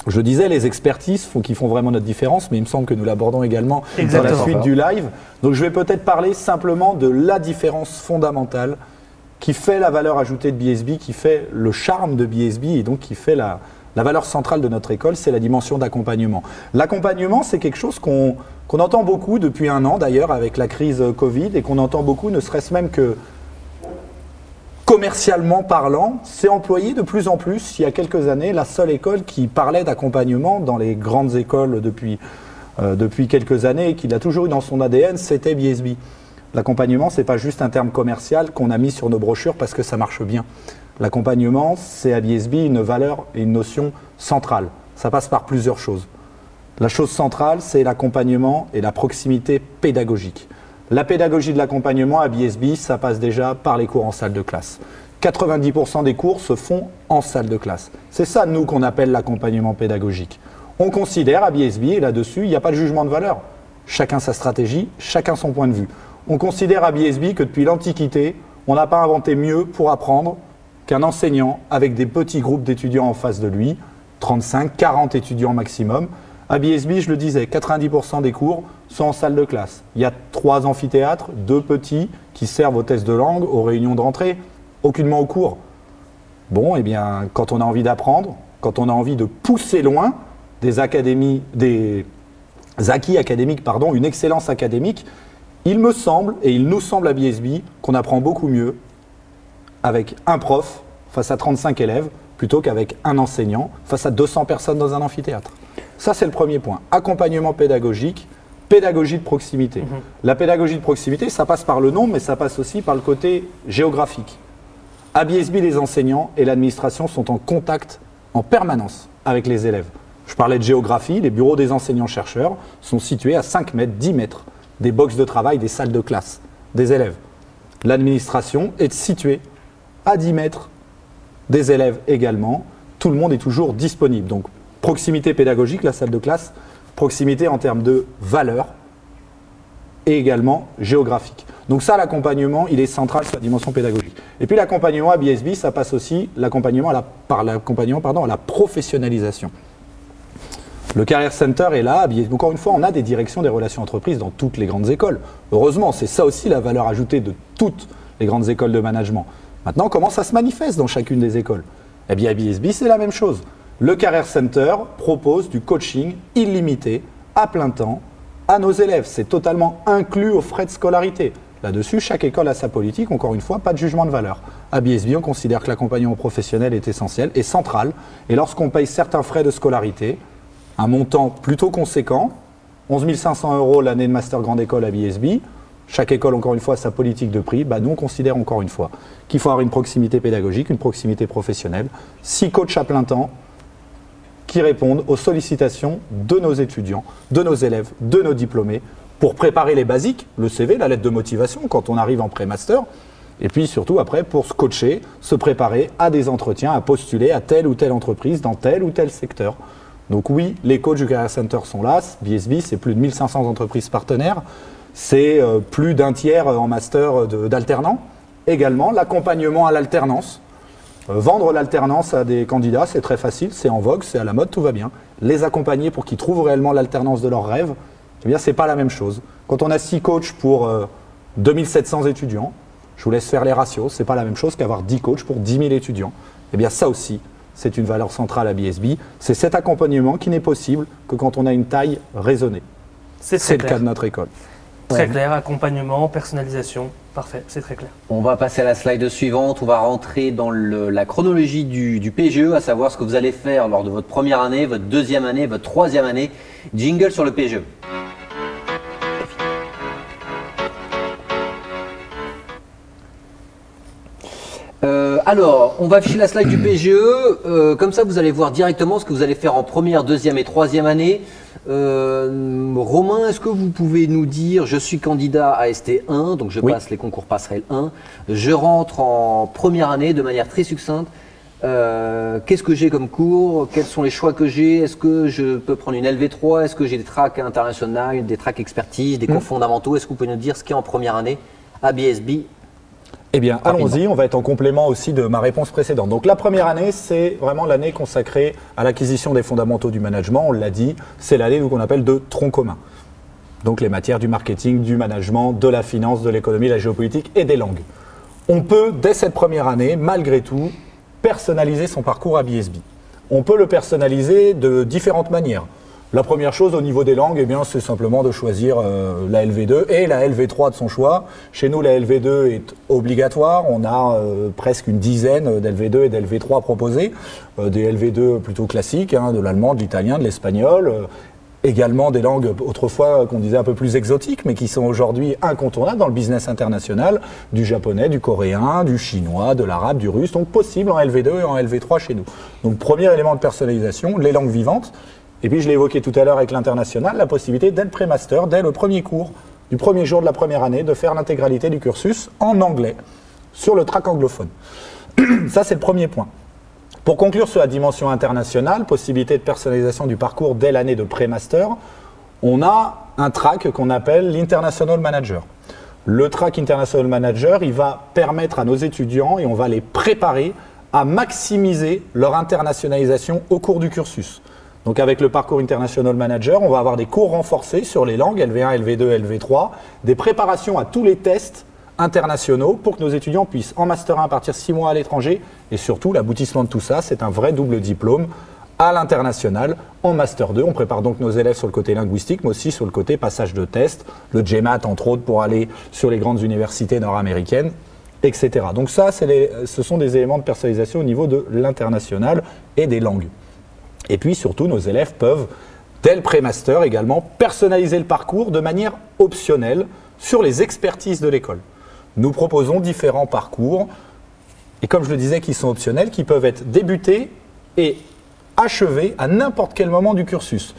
Je disais, les expertises qui font vraiment notre différence, mais il me semble que nous l'abordons également dans la suite du live. Donc je vais peut-être parler simplement de la différence fondamentale qui fait la valeur ajoutée de BSB, qui fait le charme de BSB et donc qui fait la valeur centrale de notre école, c'est la dimension d'accompagnement. L'accompagnement, c'est quelque chose qu'on entend beaucoup depuis un an d'ailleurs avec la crise Covid et qu'on entend beaucoup, ne serait-ce même que commercialement parlant, c'est employé de plus en plus. Il y a quelques années, la seule école qui parlait d'accompagnement dans les grandes écoles depuis quelques années et qui l'a toujours eu dans son ADN, c'était BSB. L'accompagnement, ce n'est pas juste un terme commercial qu'on a mis sur nos brochures parce que ça marche bien. L'accompagnement, c'est à BSB une valeur et une notion centrale. Ça passe par plusieurs choses. La chose centrale, c'est l'accompagnement et la proximité pédagogique. La pédagogie de l'accompagnement à BSB, ça passe déjà par les cours en salle de classe. 90% des cours se font en salle de classe. C'est ça, nous, qu'on appelle l'accompagnement pédagogique. On considère à BSB, et là-dessus, il n'y a pas de jugement de valeur. Chacun sa stratégie, chacun son point de vue. On considère à BSB que depuis l'Antiquité, on n'a pas inventé mieux pour apprendre qu'un enseignant avec des petits groupes d'étudiants en face de lui, 35, 40 étudiants maximum. À BSB, je le disais, 90% des cours sont en salle de classe. Il y a 3 amphithéâtres, 2 petits qui servent aux tests de langue, aux réunions de rentrée, aucunement aux cours. Bon, eh bien, quand on a envie d'apprendre, quand on a envie de pousser loin des acquis académiques, pardon, une excellence académique, il me semble, et il nous semble à BSB, qu'on apprend beaucoup mieux avec un prof face à 35 élèves plutôt qu'avec un enseignant face à 200 personnes dans un amphithéâtre. Ça, c'est le premier point. Accompagnement pédagogique, pédagogie de proximité. La pédagogie de proximité, ça passe par le nom, mais ça passe aussi par le côté géographique. À BSB, les enseignants et l'administration sont en contact en permanence avec les élèves. Je parlais de géographie, les bureaux des enseignants-chercheurs sont situés à 5 mètres, 10 mètres des boxes de travail, des salles de classe des élèves. L'administration est située à 10 mètres des élèves également. Tout le monde est toujours disponible. Donc, proximité pédagogique, la salle de classe, proximité en termes de valeur et également géographique. Donc ça, l'accompagnement, il est central sur la dimension pédagogique. Et puis l'accompagnement à BSB, ça passe aussi par l'accompagnement à la professionnalisation. Le Career Center est là. Encore une fois, on a des directions des relations entreprises dans toutes les grandes écoles. Heureusement, c'est ça aussi la valeur ajoutée de toutes les grandes écoles de management. Maintenant, comment ça se manifeste dans chacune des écoles? Eh bien, à BSB, c'est la même chose. Le Career Center propose du coaching illimité, à plein temps, à nos élèves. C'est totalement inclus aux frais de scolarité. Là-dessus, chaque école a sa politique. Encore une fois, pas de jugement de valeur. À BSB, on considère que l'accompagnement professionnel est essentiel et central. Et lorsqu'on paye certains frais de scolarité, un montant plutôt conséquent, 11 500 € l'année de master grande école à BSB. Chaque école, encore une fois, a sa politique de prix. Nous, on considère encore une fois qu'il faut avoir une proximité pédagogique, une proximité professionnelle. 6 coachs à plein temps qui répondent aux sollicitations de nos étudiants, de nos élèves, de nos diplômés pour préparer les basiques, le CV, la lettre de motivation quand on arrive en pré-master, Et puis surtout après pour se coacher, se préparer à des entretiens, à postuler à telle ou telle entreprise dans tel ou tel secteur. Donc oui, les coachs du Career Center sont là. BSB, c'est plus de 1500 entreprises partenaires. C'est plus d'un tiers en master d'alternants. Également, l'accompagnement à l'alternance. Vendre l'alternance à des candidats, c'est très facile, c'est en vogue, c'est à la mode, tout va bien. Les accompagner pour qu'ils trouvent réellement l'alternance de leurs rêves, eh bien, c'est pas la même chose. Quand on a 6 coachs pour 2700 étudiants, je vous laisse faire les ratios, c'est pas la même chose qu'avoir 10 coachs pour 10 000 étudiants. Eh bien, ça aussi, c'est une valeur centrale à BSB. C'est cet accompagnement qui n'est possible que quand on a une taille raisonnée. C'est le cas de notre école. Très clair, accompagnement, personnalisation, parfait, c'est très clair. On va passer à la slide suivante, on va rentrer dans la chronologie du PGE, à savoir ce que vous allez faire lors de votre première année, votre deuxième année, votre troisième année. Jingle sur le PGE. Alors, on va afficher la slide du PGE, comme ça vous allez voir directement ce que vous allez faire en première, deuxième et troisième année. Romain, est-ce que vous pouvez nous dire, je suis candidat à ST1, donc je passe les concours passerelle 1, je rentre en première année de manière très succincte, qu'est-ce que j'ai comme cours, quels sont les choix que j'ai, est-ce que je peux prendre une LV3, est-ce que j'ai des tracks internationaux, des tracks expertise, des cours fondamentaux, est-ce que vous pouvez nous dire ce qu'il y a en première année à BSB? Eh bien, allons-y, on va être en complément aussi de ma réponse précédente. Donc la première année, c'est vraiment l'année consacrée à l'acquisition des fondamentaux du management, on l'a dit, c'est l'année qu'on appelle de tronc commun. Donc les matières du marketing, du management, de la finance, de l'économie, de la géopolitique et des langues. On peut, dès cette première année, malgré tout, personnaliser son parcours à BSB. On peut le personnaliser de différentes manières. La première chose au niveau des langues, eh bien, c'est simplement de choisir la LV2 et la LV3 de son choix. Chez nous, la LV2 est obligatoire. On a presque une dizaine d'LV2 et d'LV3 proposés. Des LV2 plutôt classiques, de l'allemand, de l'italien, de l'espagnol. Également des langues autrefois qu'on disait un peu plus exotiques, mais qui sont aujourd'hui incontournables dans le business international. Du japonais, du coréen, du chinois, de l'arabe, du russe. Donc possible en LV2 et en LV3 chez nous. Donc premier élément de personnalisation, les langues vivantes. Et puis je l'ai évoqué tout à l'heure avec l'international, la possibilité dès le pré-master, dès le premier cours, du premier jour de la première année, de faire l'intégralité du cursus en anglais, sur le track anglophone. Ça, c'est le premier point. Pour conclure sur la dimension internationale, possibilité de personnalisation du parcours dès l'année de pré-master, on a un track qu'on appelle l'International Manager. Le track International Manager, il va permettre à nos étudiants, et on va les préparer à maximiser leur internationalisation au cours du cursus. Donc avec le parcours International Manager, on va avoir des cours renforcés sur les langues, LV1, LV2, LV3, des préparations à tous les tests internationaux pour que nos étudiants puissent en Master 1 partir 6 mois à l'étranger. Et surtout, l'aboutissement de tout ça, c'est un vrai double diplôme à l'international en Master 2. On prépare donc nos élèves sur le côté linguistique, mais aussi sur le côté passage de tests, le GMAT entre autres pour aller sur les grandes universités nord-américaines, etc. Donc ça, ce sont des éléments de personnalisation au niveau de l'international et des langues. Et puis surtout, nos élèves peuvent, dès le pré-master également, personnaliser le parcours de manière optionnelle sur les expertises de l'école. Nous proposons différents parcours, et comme je le disais, qui sont optionnels, qui peuvent être débutés et achevés à n'importe quel moment du cursus.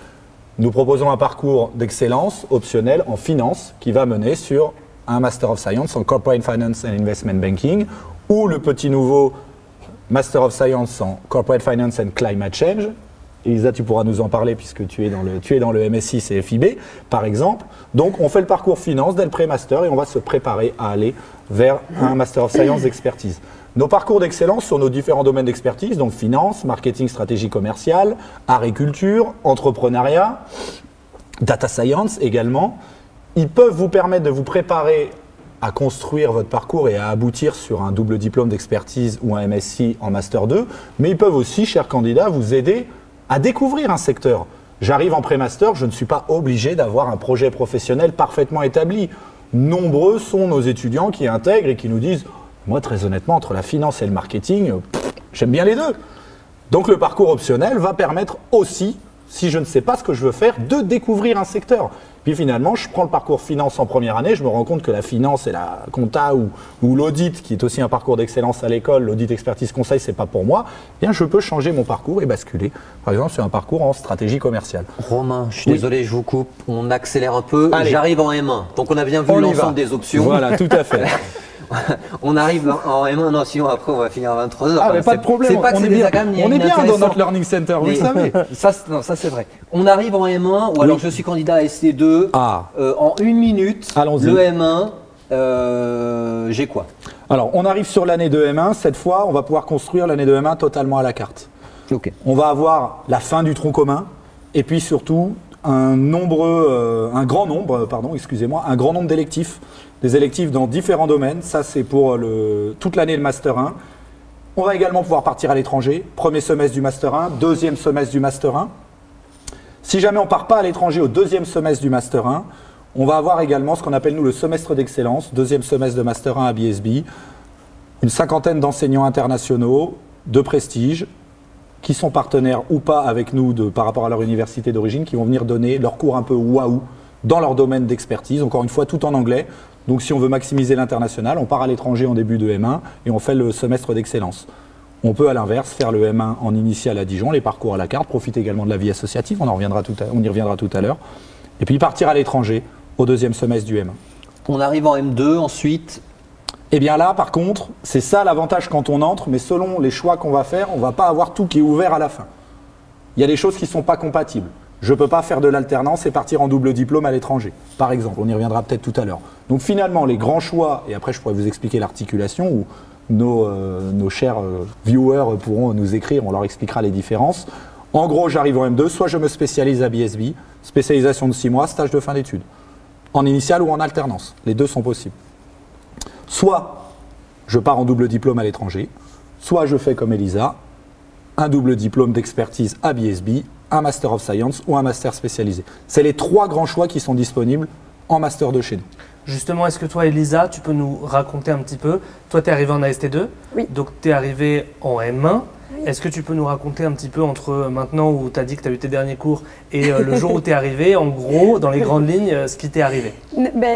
Nous proposons un parcours d'excellence optionnel en finance qui va mener sur un Master of Science en Corporate Finance and Investment Banking, ou le petit nouveau Master of Science en Corporate Finance and Climate Change. Elisa, tu pourras nous en parler puisque tu es dans le MSI CFIB, par exemple. Donc, on fait le parcours finance dès le pré-master et on va se préparer à aller vers un Master of Science d'expertise. Nos parcours d'excellence sur nos différents domaines d'expertise, donc finance, marketing, stratégie commerciale, agriculture, entrepreneuriat, data science également, ils peuvent vous permettre de vous préparer à construire votre parcours et à aboutir sur un double diplôme d'expertise ou un MSc en Master 2, mais ils peuvent aussi, chers candidats, vous aider à découvrir un secteur. J'arrive en pré-master, je ne suis pas obligé d'avoir un projet professionnel parfaitement établi. Nombreux sont nos étudiants qui intègrent et qui nous disent « Moi, très honnêtement, entre la finance et le marketing, j'aime bien les deux. » Donc le parcours optionnel va permettre aussi, si je ne sais pas ce que je veux faire, de découvrir un secteur. Puis finalement, je prends le parcours finance en première année, je me rends compte que la finance et la compta ou l'audit, qui est aussi un parcours d'excellence à l'école, l'audit expertise conseil, c'est pas pour moi, eh bien je peux changer mon parcours et basculer, par exemple, sur un parcours en stratégie commerciale. Romain, je suis désolé, je vous coupe, on accélère un peu. J'arrive en M1, donc on a bien vu l'ensemble des options. Voilà, tout à fait. On arrive en M1, non, sinon après on va finir à 23h. Ah, mais pas de problème, pas que on est bien dans notre Learning Center, vous le savez. Ça c'est vrai. On arrive en M1, ou alors je suis candidat à ST2. En 1 minute, le M1, j'ai quoi? Alors, on arrive sur l'année de M1. Cette fois, on va pouvoir construire l'année de M1 totalement à la carte. Okay. On va avoir la fin du tronc commun et puis surtout un grand nombre d'électifs. Des électifs dans différents domaines. Ça, c'est pour toute l'année de Master 1. On va également pouvoir partir à l'étranger. Premier semestre du Master 1, deuxième semestre du Master 1. Si jamais on ne part pas à l'étranger au deuxième semestre du Master 1, on va avoir également ce qu'on appelle nous le semestre d'excellence, deuxième semestre de Master 1 à BSB, une 50aine d'enseignants internationaux de prestige qui sont partenaires ou pas avec nous par rapport à leur université d'origine, qui vont venir donner leurs cours un peu waouh dans leur domaine d'expertise, encore une fois tout en anglais. Donc si on veut maximiser l'international, on part à l'étranger en début de M1 et on fait le semestre d'excellence. On peut à l'inverse faire le M1 en initial à Dijon, les parcours à la carte, profiter également de la vie associative, on y reviendra tout à l'heure, et puis partir à l'étranger au deuxième semestre du M1. On arrive en M2 ensuite. Et bien là, par contre, c'est ça l'avantage quand on entre, mais selon les choix qu'on va faire, on ne va pas avoir tout qui est ouvert à la fin. Il y a des choses qui ne sont pas compatibles. Je ne peux pas faire de l'alternance et partir en double diplôme à l'étranger, par exemple. On y reviendra peut-être tout à l'heure. Donc finalement, les grands choix, et après je pourrais vous expliquer l'articulation, où nos chers viewers pourront nous écrire, on leur expliquera les différences. En gros, j'arrive en M2, soit je me spécialise à BSB, spécialisation de 6 mois, stage de fin d'études. En initial ou en alternance, les deux sont possibles. Soit je pars en double diplôme à l'étranger, soit je fais comme Elisa, un double diplôme d'expertise à BSB, un Master of Science ou un Master spécialisé. C'est les 3 grands choix qui sont disponibles en Master 2 chez nous. Justement, est-ce que toi, Elisa, tu peux nous raconter un petit peu? Toi, tu es arrivée en AST2, oui. Donc tu es arrivée en M1. Oui. Est-ce que tu peux nous raconter un petit peu entre maintenant où tu as dit que tu as eu tes derniers cours et le jour où tu es arrivée, en gros, dans les grandes lignes, ce qui t'est arrivé?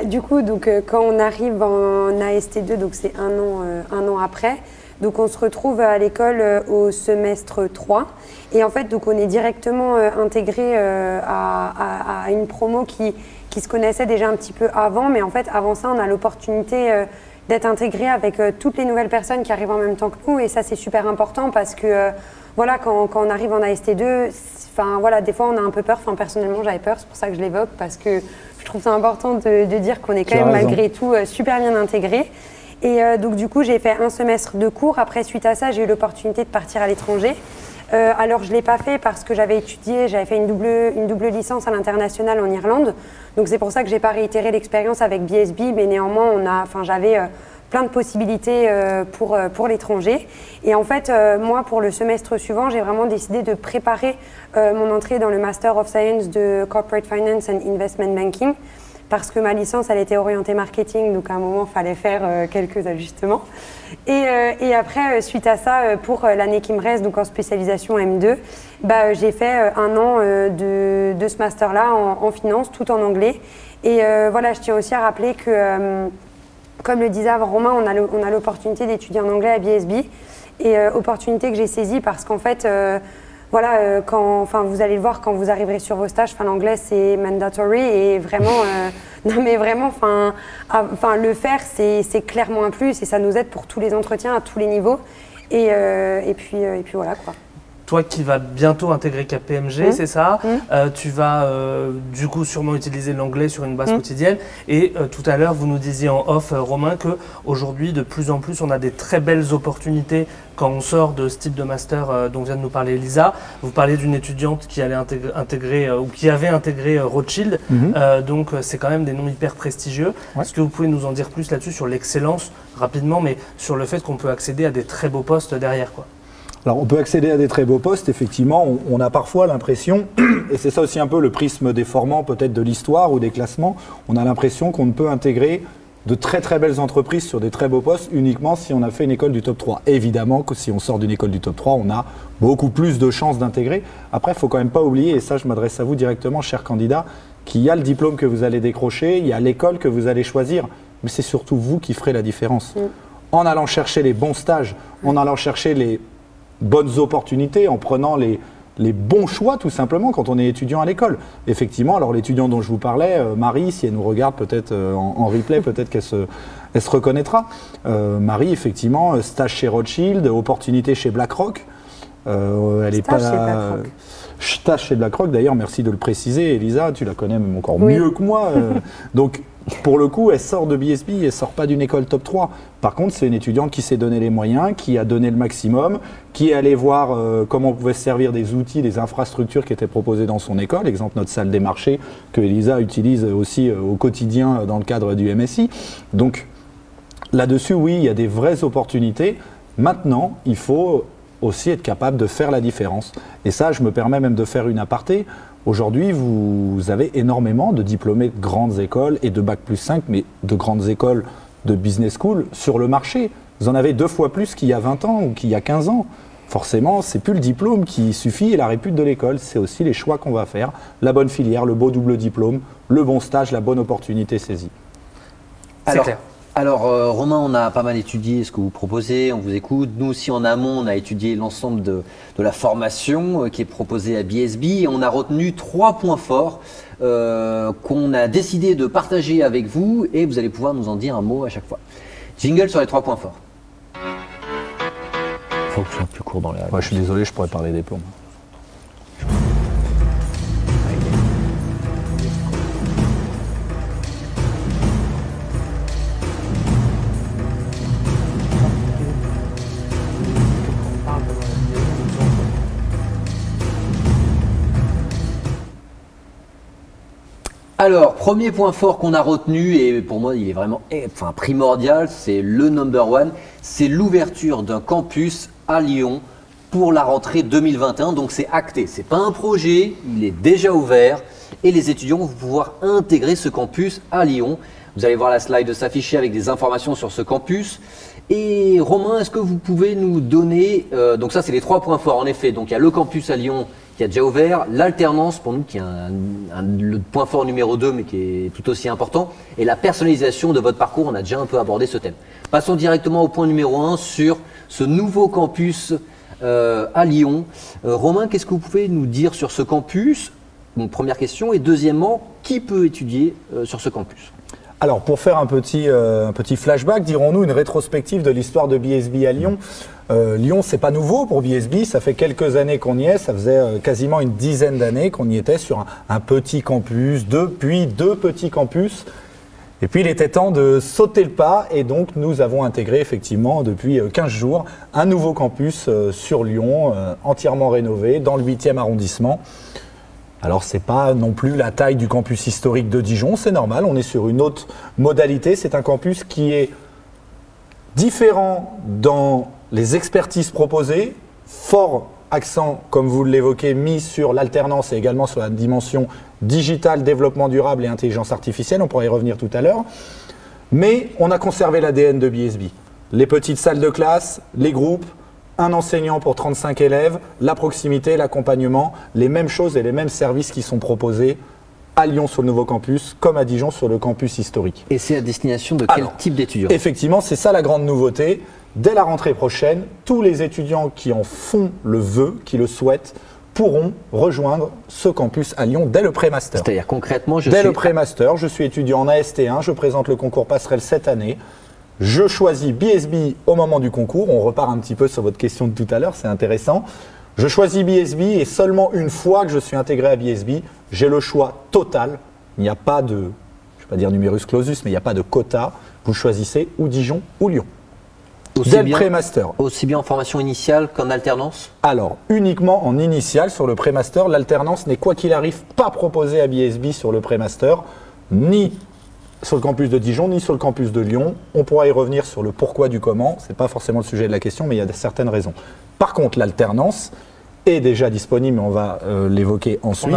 Du coup, quand on arrive en AST2, donc c'est un an après, donc on se retrouve à l'école au semestre 3 et en fait donc on est directement intégré à une promo qui se connaissait déjà un petit peu avant, mais en fait avant ça on a l'opportunité d'être intégré avec toutes les nouvelles personnes qui arrivent en même temps que nous et ça c'est super important parce que voilà, quand on arrive en AST2, voilà, des fois on a un peu peur, personnellement j'avais peur, c'est pour ça que je l'évoque parce que je trouve ça important de dire qu'on est quand même malgré tout super bien intégré. Et donc du coup j'ai fait un semestre de cours, après suite à ça j'ai eu l'opportunité de partir à l'étranger. Alors je ne l'ai pas fait parce que j'avais fait une double licence à l'international en Irlande, donc c'est pour ça que je n'ai pas réitéré l'expérience avec BSB, mais néanmoins j'avais plein de possibilités pour l'étranger. Et en fait, moi pour le semestre suivant, j'ai vraiment décidé de préparer mon entrée dans le Master of Science de Corporate Finance and Investment Banking, parce que ma licence, elle était orientée marketing, donc à un moment, il fallait faire quelques ajustements. Et après, suite à ça, pour l'année qui me reste, donc en spécialisation M2, j'ai fait un an de ce master-là en finance, tout en anglais. Et voilà, je tiens aussi à rappeler que, comme le disait avant Romain, on a l'opportunité d'étudier en anglais à BSB. Et opportunité que j'ai saisie parce qu'en fait, voilà, vous allez le voir quand vous arriverez sur vos stages, l'anglais c'est mandatory et vraiment, non mais vraiment, le faire c'est clairement un plus et ça nous aide pour tous les entretiens à tous les niveaux et puis voilà quoi. Toi qui vas bientôt intégrer KPMG, c'est ça? Tu vas du coup sûrement utiliser l'anglais sur une base quotidienne. Et tout à l'heure, vous nous disiez en off, Romain, qu'aujourd'hui, de plus en plus, on a des très belles opportunités quand on sort de ce type de master dont vient de nous parler Elisa. Vous parlez d'une étudiante qui allait intégrer ou qui avait intégré Rothschild. Donc c'est quand même des noms hyper prestigieux. Ouais. Est-ce que vous pouvez nous en dire plus là-dessus sur l'excellence, rapidement, mais sur le fait qu'on peut accéder à des très beaux postes derrière, quoi? Alors, on peut accéder à des très beaux postes, effectivement, on a parfois l'impression, et c'est ça aussi un peu le prisme déformant peut-être de l'histoire ou des classements, on a l'impression qu'on ne peut intégrer de très très belles entreprises sur des très beaux postes uniquement si on a fait une école du top 3. Évidemment que si on sort d'une école du top 3, on a beaucoup plus de chances d'intégrer. Après, il ne faut quand même pas oublier, et ça je m'adresse à vous directement, chers candidats, qu'il y a le diplôme que vous allez décrocher, il y a l'école que vous allez choisir, mais c'est surtout vous qui ferez la différence. En allant chercher les bons stages, en allant chercher les bonnes opportunités, en prenant les les bons choix tout simplement quand on est étudiant à l'école. Effectivement, alors l'étudiant dont je vous parlais, Marie, si elle nous regarde peut-être en replay, peut-être qu'elle se reconnaîtra. Marie, effectivement, stage chez Rothschild, opportunité chez BlackRock. Elle est pas stage chez BlackRock, d'ailleurs, merci de le préciser. Elisa, tu la connais même encore mieux que moi. Donc, pour le coup, elle sort de BSB, elle ne sort pas d'une école top 3. Par contre, c'est une étudiante qui s'est donné les moyens, qui a donné le maximum, qui est allée voir comment on pouvait se servir des outils, des infrastructures qui étaient proposées dans son école. Exemple, notre salle des marchés, que Elisa utilise aussi au quotidien dans le cadre du MSI. Donc, là-dessus, oui, il y a des vraies opportunités. Maintenant, il faut aussi être capable de faire la différence. Et ça, je me permets même de faire une aparté. Aujourd'hui, vous avez énormément de diplômés de grandes écoles et de Bac plus 5, mais de grandes écoles de business school sur le marché. Vous en avez 2 fois plus qu'il y a 20 ans ou qu'il y a 15 ans. Forcément, c'est plus le diplôme qui suffit et la répute de l'école. C'est aussi les choix qu'on va faire, la bonne filière, le beau double diplôme, le bon stage, la bonne opportunité saisie. C'est clair. Alors, Romain, on a pas mal étudié ce que vous proposez, on vous écoute. Nous aussi, en amont, on a étudié l'ensemble de la formation qui est proposée à BSB et on a retenu 3 points forts qu'on a décidé de partager avec vous et vous allez pouvoir nous en dire un mot à chaque fois. Jingle sur les 3 points forts. Il faut que je sois plus court dans les réponses. Je suis désolé, je pourrais parler des plombs. Alors, premier point fort qu'on a retenu, et pour moi il est vraiment primordial, c'est le number one, c'est l'ouverture d'un campus à Lyon pour la rentrée 2021. Donc c'est acté, c'est pas un projet, il est déjà ouvert et les étudiants vont pouvoir intégrer ce campus à Lyon. Vous allez voir la slide s'afficher avec des informations sur ce campus. Et Romain, est-ce que vous pouvez nous donner, donc ça c'est les 3 points forts en effet, donc il y a le campus à Lyon qui a déjà ouvert, l'alternance pour nous qui est le point fort numéro 2 mais qui est tout aussi important, et la personnalisation de votre parcours, on a déjà un peu abordé ce thème. Passons directement au point numéro 1 sur ce nouveau campus à Lyon. Romain, qu'est-ce que vous pouvez nous dire sur ce campus? Donc, première question, et deuxièmement, qui peut étudier sur ce campus? Alors, pour faire un petit flashback, dirons-nous une rétrospective de l'histoire de BSB à Lyon. Lyon, c'est pas nouveau pour BSB, ça fait quelques années qu'on y est, ça faisait quasiment une dizaine d'années qu'on y était sur un petit campus, puis 2 petits campus. Et puis, il était temps de sauter le pas et donc nous avons intégré effectivement depuis 15 jours un nouveau campus sur Lyon, entièrement rénové, dans le 8e arrondissement. Alors, ce n'est pas non plus la taille du campus historique de Dijon, c'est normal, on est sur une autre modalité. C'est un campus qui est différent dans les expertises proposées, fort accent, comme vous l'évoquez, mis sur l'alternance et également sur la dimension digitale, développement durable et intelligence artificielle, on pourra y revenir tout à l'heure. Mais on a conservé l'ADN de BSB. Les petites salles de classe, les groupes, un enseignant pour 35 élèves, la proximité, l'accompagnement, les mêmes choses et les mêmes services qui sont proposés à Lyon sur le nouveau campus, comme à Dijon sur le campus historique. Et c'est à destination de quel type d'étudiants? Effectivement, c'est ça la grande nouveauté. Dès la rentrée prochaine, tous les étudiants qui en font le vœu, qui le souhaitent, pourront rejoindre ce campus à Lyon dès le pré-master. C'est-à-dire concrètement, dès le pré-master, je suis étudiant en AST1, je présente le concours passerelle cette année. Je choisis BSB au moment du concours. On repart un petit peu sur votre question de tout à l'heure, c'est intéressant. Je choisis BSB et seulement une fois que je suis intégré à BSB, j'ai le choix total. Il n'y a pas de, je ne vais pas dire numerus clausus, mais il n'y a pas de quota. Vous choisissez ou Dijon ou Lyon. Dès le pré-master. Aussi bien en formation initiale qu'en alternance? Alors, uniquement en initiale sur le pré-master. L'alternance n'est quoi qu'il arrive pas proposée à BSB sur le pré-master, ni sur le campus de Dijon, ni sur le campus de Lyon. On pourra y revenir sur le pourquoi du comment. Ce n'est pas forcément le sujet de la question, mais il y a certaines raisons. Par contre, l'alternance est déjà disponible, mais on va l'évoquer ensuite,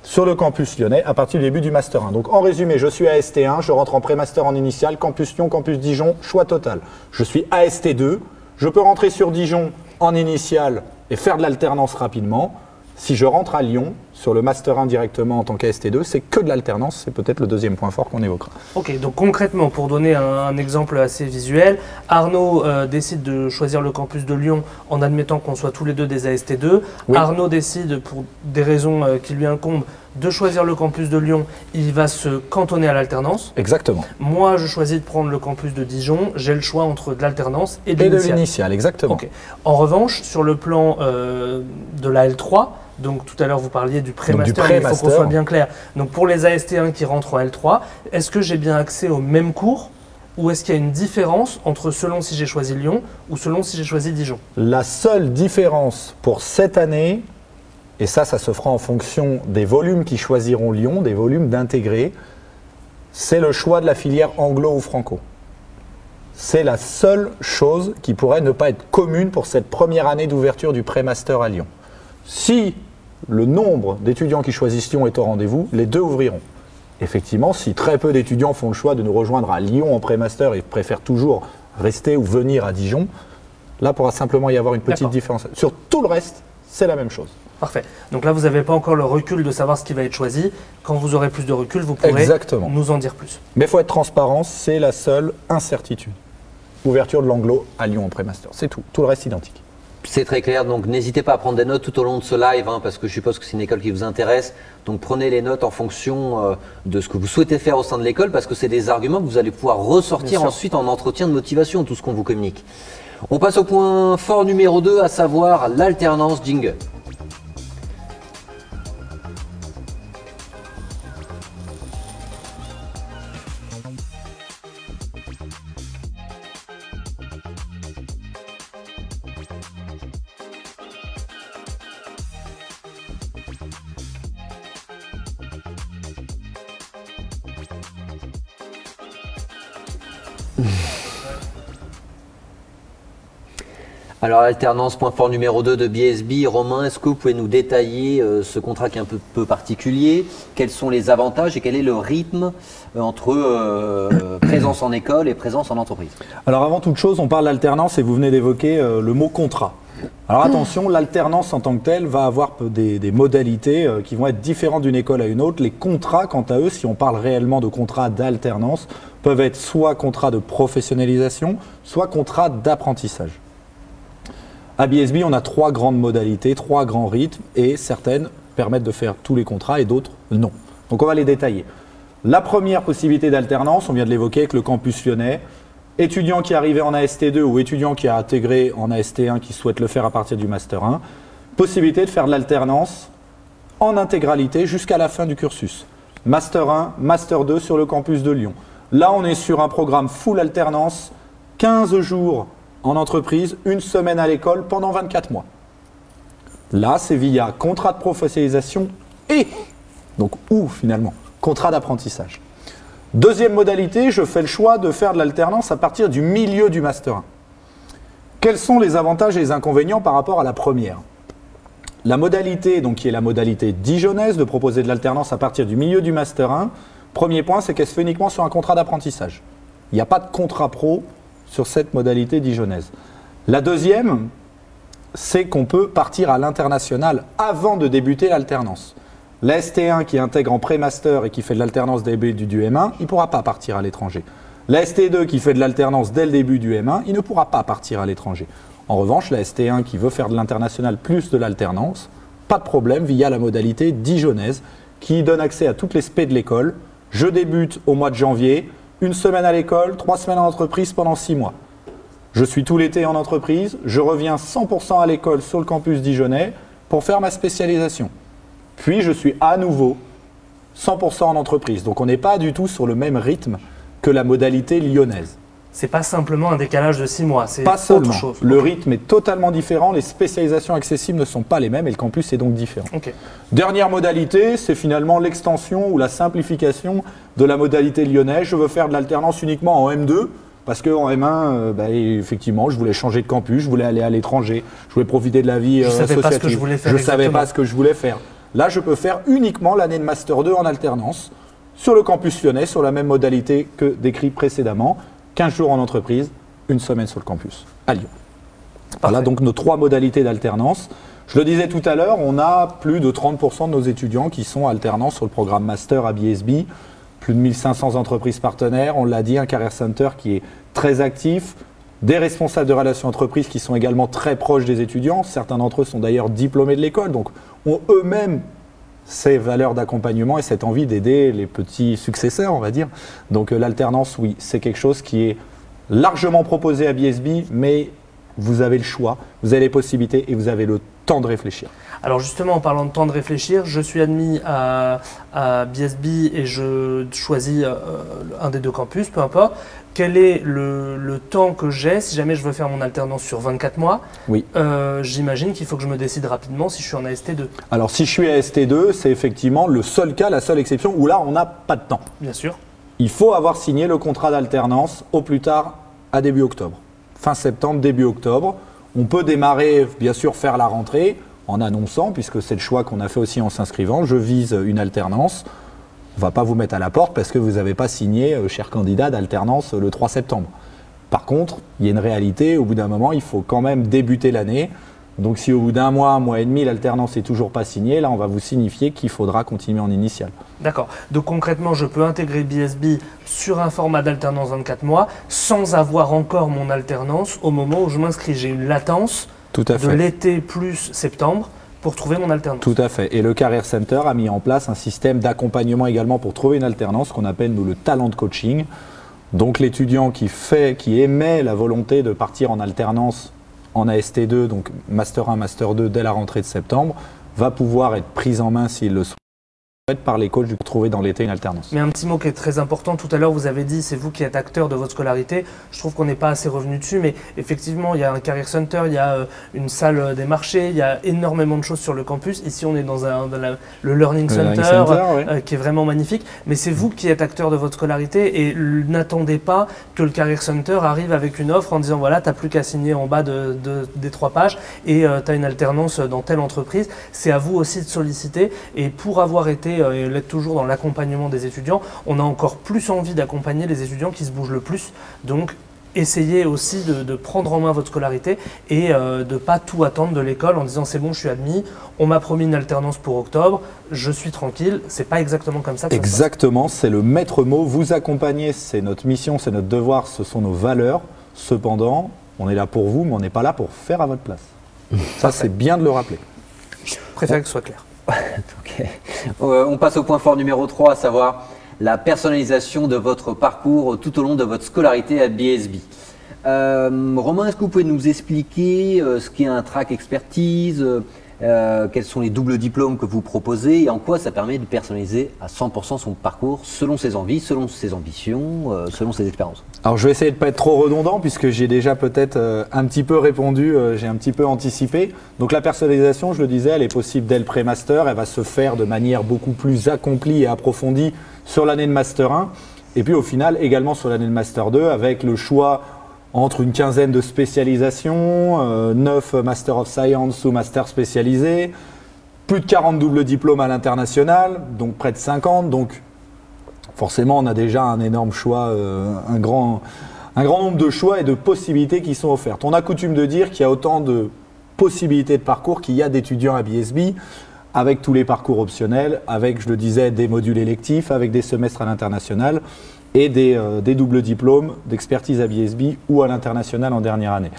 sur le campus lyonnais à partir du début du Master 1. Donc en résumé, je suis AST1, je rentre en pré-master en initial, campus Lyon, campus Dijon, choix total. Je suis AST2, je peux rentrer sur Dijon en initial et faire de l'alternance rapidement. Si je rentre à Lyon, sur le Master 1 directement en tant qu'AST2, c'est que de l'alternance, c'est peut-être le deuxième point fort qu'on évoquera. Ok, donc concrètement, pour donner un exemple assez visuel, Arnaud décide de choisir le campus de Lyon en admettant qu'on soit tous les deux des AST2. Oui. Arnaud décide, pour des raisons qui lui incombent, de choisir le campus de Lyon, il va se cantonner à l'alternance. Exactement. Moi, je choisis de prendre le campus de Dijon, j'ai le choix entre de l'alternance et de l'initial. Exactement. Okay. En revanche, sur le plan de la L3, donc tout à l'heure vous parliez du pré-master, mais il faut qu'on soit bien clair. Donc pour les AST1 qui rentrent en L3, est-ce que j'ai bien accès aux mêmes cours ou est-ce qu'il y a une différence entre selon si j'ai choisi Lyon ou selon si j'ai choisi Dijon? La seule différence pour cette année, et ça se fera en fonction des volumes qui choisiront Lyon, des volumes d'intégrer, c'est le choix de la filière anglo ou franco. C'est la seule chose qui pourrait ne pas être commune pour cette première année d'ouverture du pré-master à Lyon. Si le nombre d'étudiants qui choisissent Lyon est au rendez-vous, les deux ouvriront. Effectivement, si très peu d'étudiants font le choix de nous rejoindre à Lyon en pré-master et préfèrent toujours rester ou venir à Dijon, là pourra simplement y avoir une petite différence. Sur tout le reste, c'est la même chose. Parfait. Donc là, vous n'avez pas encore le recul de savoir ce qui va être choisi. Quand vous aurez plus de recul, vous pourrez nous en dire plus. Mais il faut être transparent, c'est la seule incertitude. Ouverture de l'anglo à Lyon en pré-master, c'est tout. Tout le reste identique. C'est très clair, donc n'hésitez pas à prendre des notes tout au long de ce live, parce que je suppose que c'est une école qui vous intéresse. Donc prenez les notes en fonction de ce que vous souhaitez faire au sein de l'école, parce que c'est des arguments que vous allez pouvoir ressortir ensuite en entretien de motivation, tout ce qu'on vous communique. On passe au point fort numéro 2, à savoir l'alternance jingle. Alors l'alternance, point fort numéro 2 de BSB. Romain, est-ce que vous pouvez nous détailler ce contrat qui est un peu particulier? Quels sont les avantages et quel est le rythme entre présence en école et présence en entreprise? Alors avant toute chose, on parle d'alternance et vous venez d'évoquer le mot contrat. Alors attention, l'alternance en tant que telle va avoir des modalités qui vont être différentes d'une école à une autre. Les contrats, quant à eux, si on parle réellement de contrats d'alternance, peuvent être soit contrats de professionnalisation, soit contrats d'apprentissage. À BSB, on a 3 grandes modalités, 3 grands rythmes et certaines permettent de faire tous les contrats et d'autres non. Donc on va les détailler. La première possibilité d'alternance, on vient de l'évoquer avec le campus lyonnais. Étudiant qui est arrivé en AST2 ou étudiant qui a intégré en AST1 qui souhaite le faire à partir du Master 1, possibilité de faire de l'alternance en intégralité jusqu'à la fin du cursus. Master 1, Master 2 sur le campus de Lyon. Là, on est sur un programme full alternance, 15 jours en entreprise, 1 semaine à l'école pendant 24 mois. Là, c'est via contrat de professionnalisation et, donc ou finalement, contrat d'apprentissage. Deuxième modalité, je fais le choix de faire de l'alternance à partir du milieu du Master 1. Quels sont les avantages et les inconvénients par rapport à la première? La modalité, donc qui est la modalité dijonnaise, de proposer de l'alternance à partir du milieu du Master 1, premier point, c'est qu'elle se fait uniquement sur un contrat d'apprentissage. Il n'y a pas de contrat pro sur cette modalité dijonnaise. La deuxième, c'est qu'on peut partir à l'international avant de débuter l'alternance. La ST1 qui intègre en pré-master et qui fait de l'alternance dès le début du M1, il ne pourra pas partir à l'étranger. La ST2 qui fait de l'alternance dès le début du M1, il ne pourra pas partir à l'étranger. En revanche, la ST1 qui veut faire de l'international plus de l'alternance, pas de problème via la modalité dijonnaise qui donne accès à toutes les spé de l'école. Je débute au mois de janvier, 1 semaine à l'école, 3 semaines en entreprise pendant 6 mois. Je suis tout l'été en entreprise, je reviens 100% à l'école sur le campus dijonnais pour faire ma spécialisation. Puis je suis à nouveau 100% en entreprise. Donc on n'est pas du tout sur le même rythme que la modalité lyonnaise. C'est pas simplement un décalage de 6 mois, c'est autre chose. Le rythme est totalement différent, les spécialisations accessibles ne sont pas les mêmes et le campus est donc différent. Okay. Dernière modalité, c'est finalement l'extension ou la simplification de la modalité lyonnaise. Je veux faire de l'alternance uniquement en M2 parce qu'en M1, effectivement, je voulais changer de campus, je voulais aller à l'étranger, je voulais profiter de la vie associative. Je ne savais pas ce que je voulais faire. Je ne savais pas ce que je voulais faire. Là, je peux faire uniquement l'année de Master 2 en alternance sur le campus lyonnais, sur la même modalité que décrit précédemment. 15 jours en entreprise, 1 semaine sur le campus, à Lyon. Voilà donc nos 3 modalités d'alternance. Je le disais tout à l'heure, on a plus de 30% de nos étudiants qui sont alternants sur le programme Master à BSB, plus de 1500 entreprises partenaires, on l'a dit, un Career Center qui est très actif, des responsables de relations entreprises qui sont également très proches des étudiants, certains d'entre eux sont d'ailleurs diplômés de l'école, donc ont eux-mêmes ces valeurs d'accompagnement et cette envie d'aider les petits successeurs, on va dire. Donc l'alternance, oui, c'est quelque chose qui est largement proposé à BSB, mais vous avez le choix, vous avez les possibilités et vous avez le temps de réfléchir. Alors justement, en parlant de temps de réfléchir, je suis admis à BSB et je choisis un des deux campus, peu importe. Quel est le temps que j'ai si jamais je veux faire mon alternance sur 24 mois? Oui. J'imagine qu'il faut que je me décide rapidement si je suis en AST2. Alors si je suis à AST2, c'est effectivement le seul cas, la seule exception où là on n'a pas de temps. Bien sûr. Il faut avoir signé le contrat d'alternance au plus tard à début octobre. Fin septembre, début octobre. On peut démarrer, bien sûr, faire la rentrée en annonçant, puisque c'est le choix qu'on a fait aussi en s'inscrivant, je vise une alternance. On ne va pas vous mettre à la porte parce que vous n'avez pas signé, cher candidat, d'alternance le 3 septembre. Par contre, il y a une réalité, au bout d'un moment, il faut quand même débuter l'année. Donc si au bout d'un mois et demi, l'alternance n'est toujours pas signée, là on va vous signifier qu'il faudra continuer en initial. D'accord. Donc concrètement, je peux intégrer BSB sur un format d'alternance 24 mois sans avoir encore mon alternance au moment où je m'inscris. J'ai une latence de l'été plus septembre pour trouver mon alternance. Tout à fait. Et le Career Center a mis en place un système d'accompagnement également pour trouver une alternance qu'on appelle nous le talent coaching. Donc l'étudiant qui émet la volonté de partir en alternance en AST2, donc Master 1, Master 2 dès la rentrée de septembre, va pouvoir être pris en main s'il le souhaite par les coachs pour trouver dans l'été une alternance. Mais un petit mot qui est très important, tout à l'heure vous avez dit c'est vous qui êtes acteur de votre scolarité, je trouve qu'on n'est pas assez revenu dessus, mais effectivement il y a un Career Center, il y a une salle des marchés, il y a énormément de choses sur le campus. Ici on est dans le Learning Center, oui. Qui est vraiment magnifique, mais c'est vous qui êtes acteur de votre scolarité et n'attendez pas que le Career Center arrive avec une offre en disant voilà, tu n'as plus qu'à signer en bas des 3 pages et tu as une alternance dans telle entreprise. C'est à vous aussi de solliciter, et pour avoir été et l'être toujours dans l'accompagnement des étudiants, on a encore plus envie d'accompagner les étudiants qui se bougent le plus. Donc essayez aussi de prendre en main votre scolarité et de ne pas tout attendre de l'école en disant c'est bon, je suis admis, on m'a promis une alternance pour octobre, je suis tranquille. C'est pas exactement comme ça que exactement, c'est le maître mot. Vous accompagner, c'est notre mission, c'est notre devoir, ce sont nos valeurs. Cependant, on est là pour vous, mais on n'est pas là pour faire à votre place. Ça, c'est bien de le rappeler. Je préfère que ce soit clair. Okay. On passe au point fort numéro 3, à savoir la personnalisation de votre parcours tout au long de votre scolarité à BSB. Romain, est-ce que vous pouvez nous expliquer ce qu'est un track expertise, quels sont les doubles diplômes que vous proposez et en quoi ça permet de personnaliser à 100% son parcours selon ses envies, selon ses ambitions, selon ses expériences? Alors je vais essayer de ne pas être trop redondant puisque j'ai déjà peut-être un petit peu répondu, j'ai un petit peu anticipé. Donc la personnalisation, je le disais, elle est possible dès le pré-master, elle va se faire de manière beaucoup plus accomplie et approfondie sur l'année de Master 1 et puis au final également sur l'année de Master 2 avec le choix entre une quinzaine de spécialisations, 9 Master of Science ou Master spécialisés, plus de 40 doubles diplômes à l'international, donc près de 50. Donc forcément, on a déjà un énorme choix, un grand nombre de choix et de possibilités qui sont offertes. On a coutume de dire qu'il y a autant de possibilités de parcours qu'il y a d'étudiants à BSB, avec tous les parcours optionnels, avec, je le disais, des modules électifs, avec des semestres à l'international, et des doubles diplômes d'expertise à BSB ou à l'international en dernière année.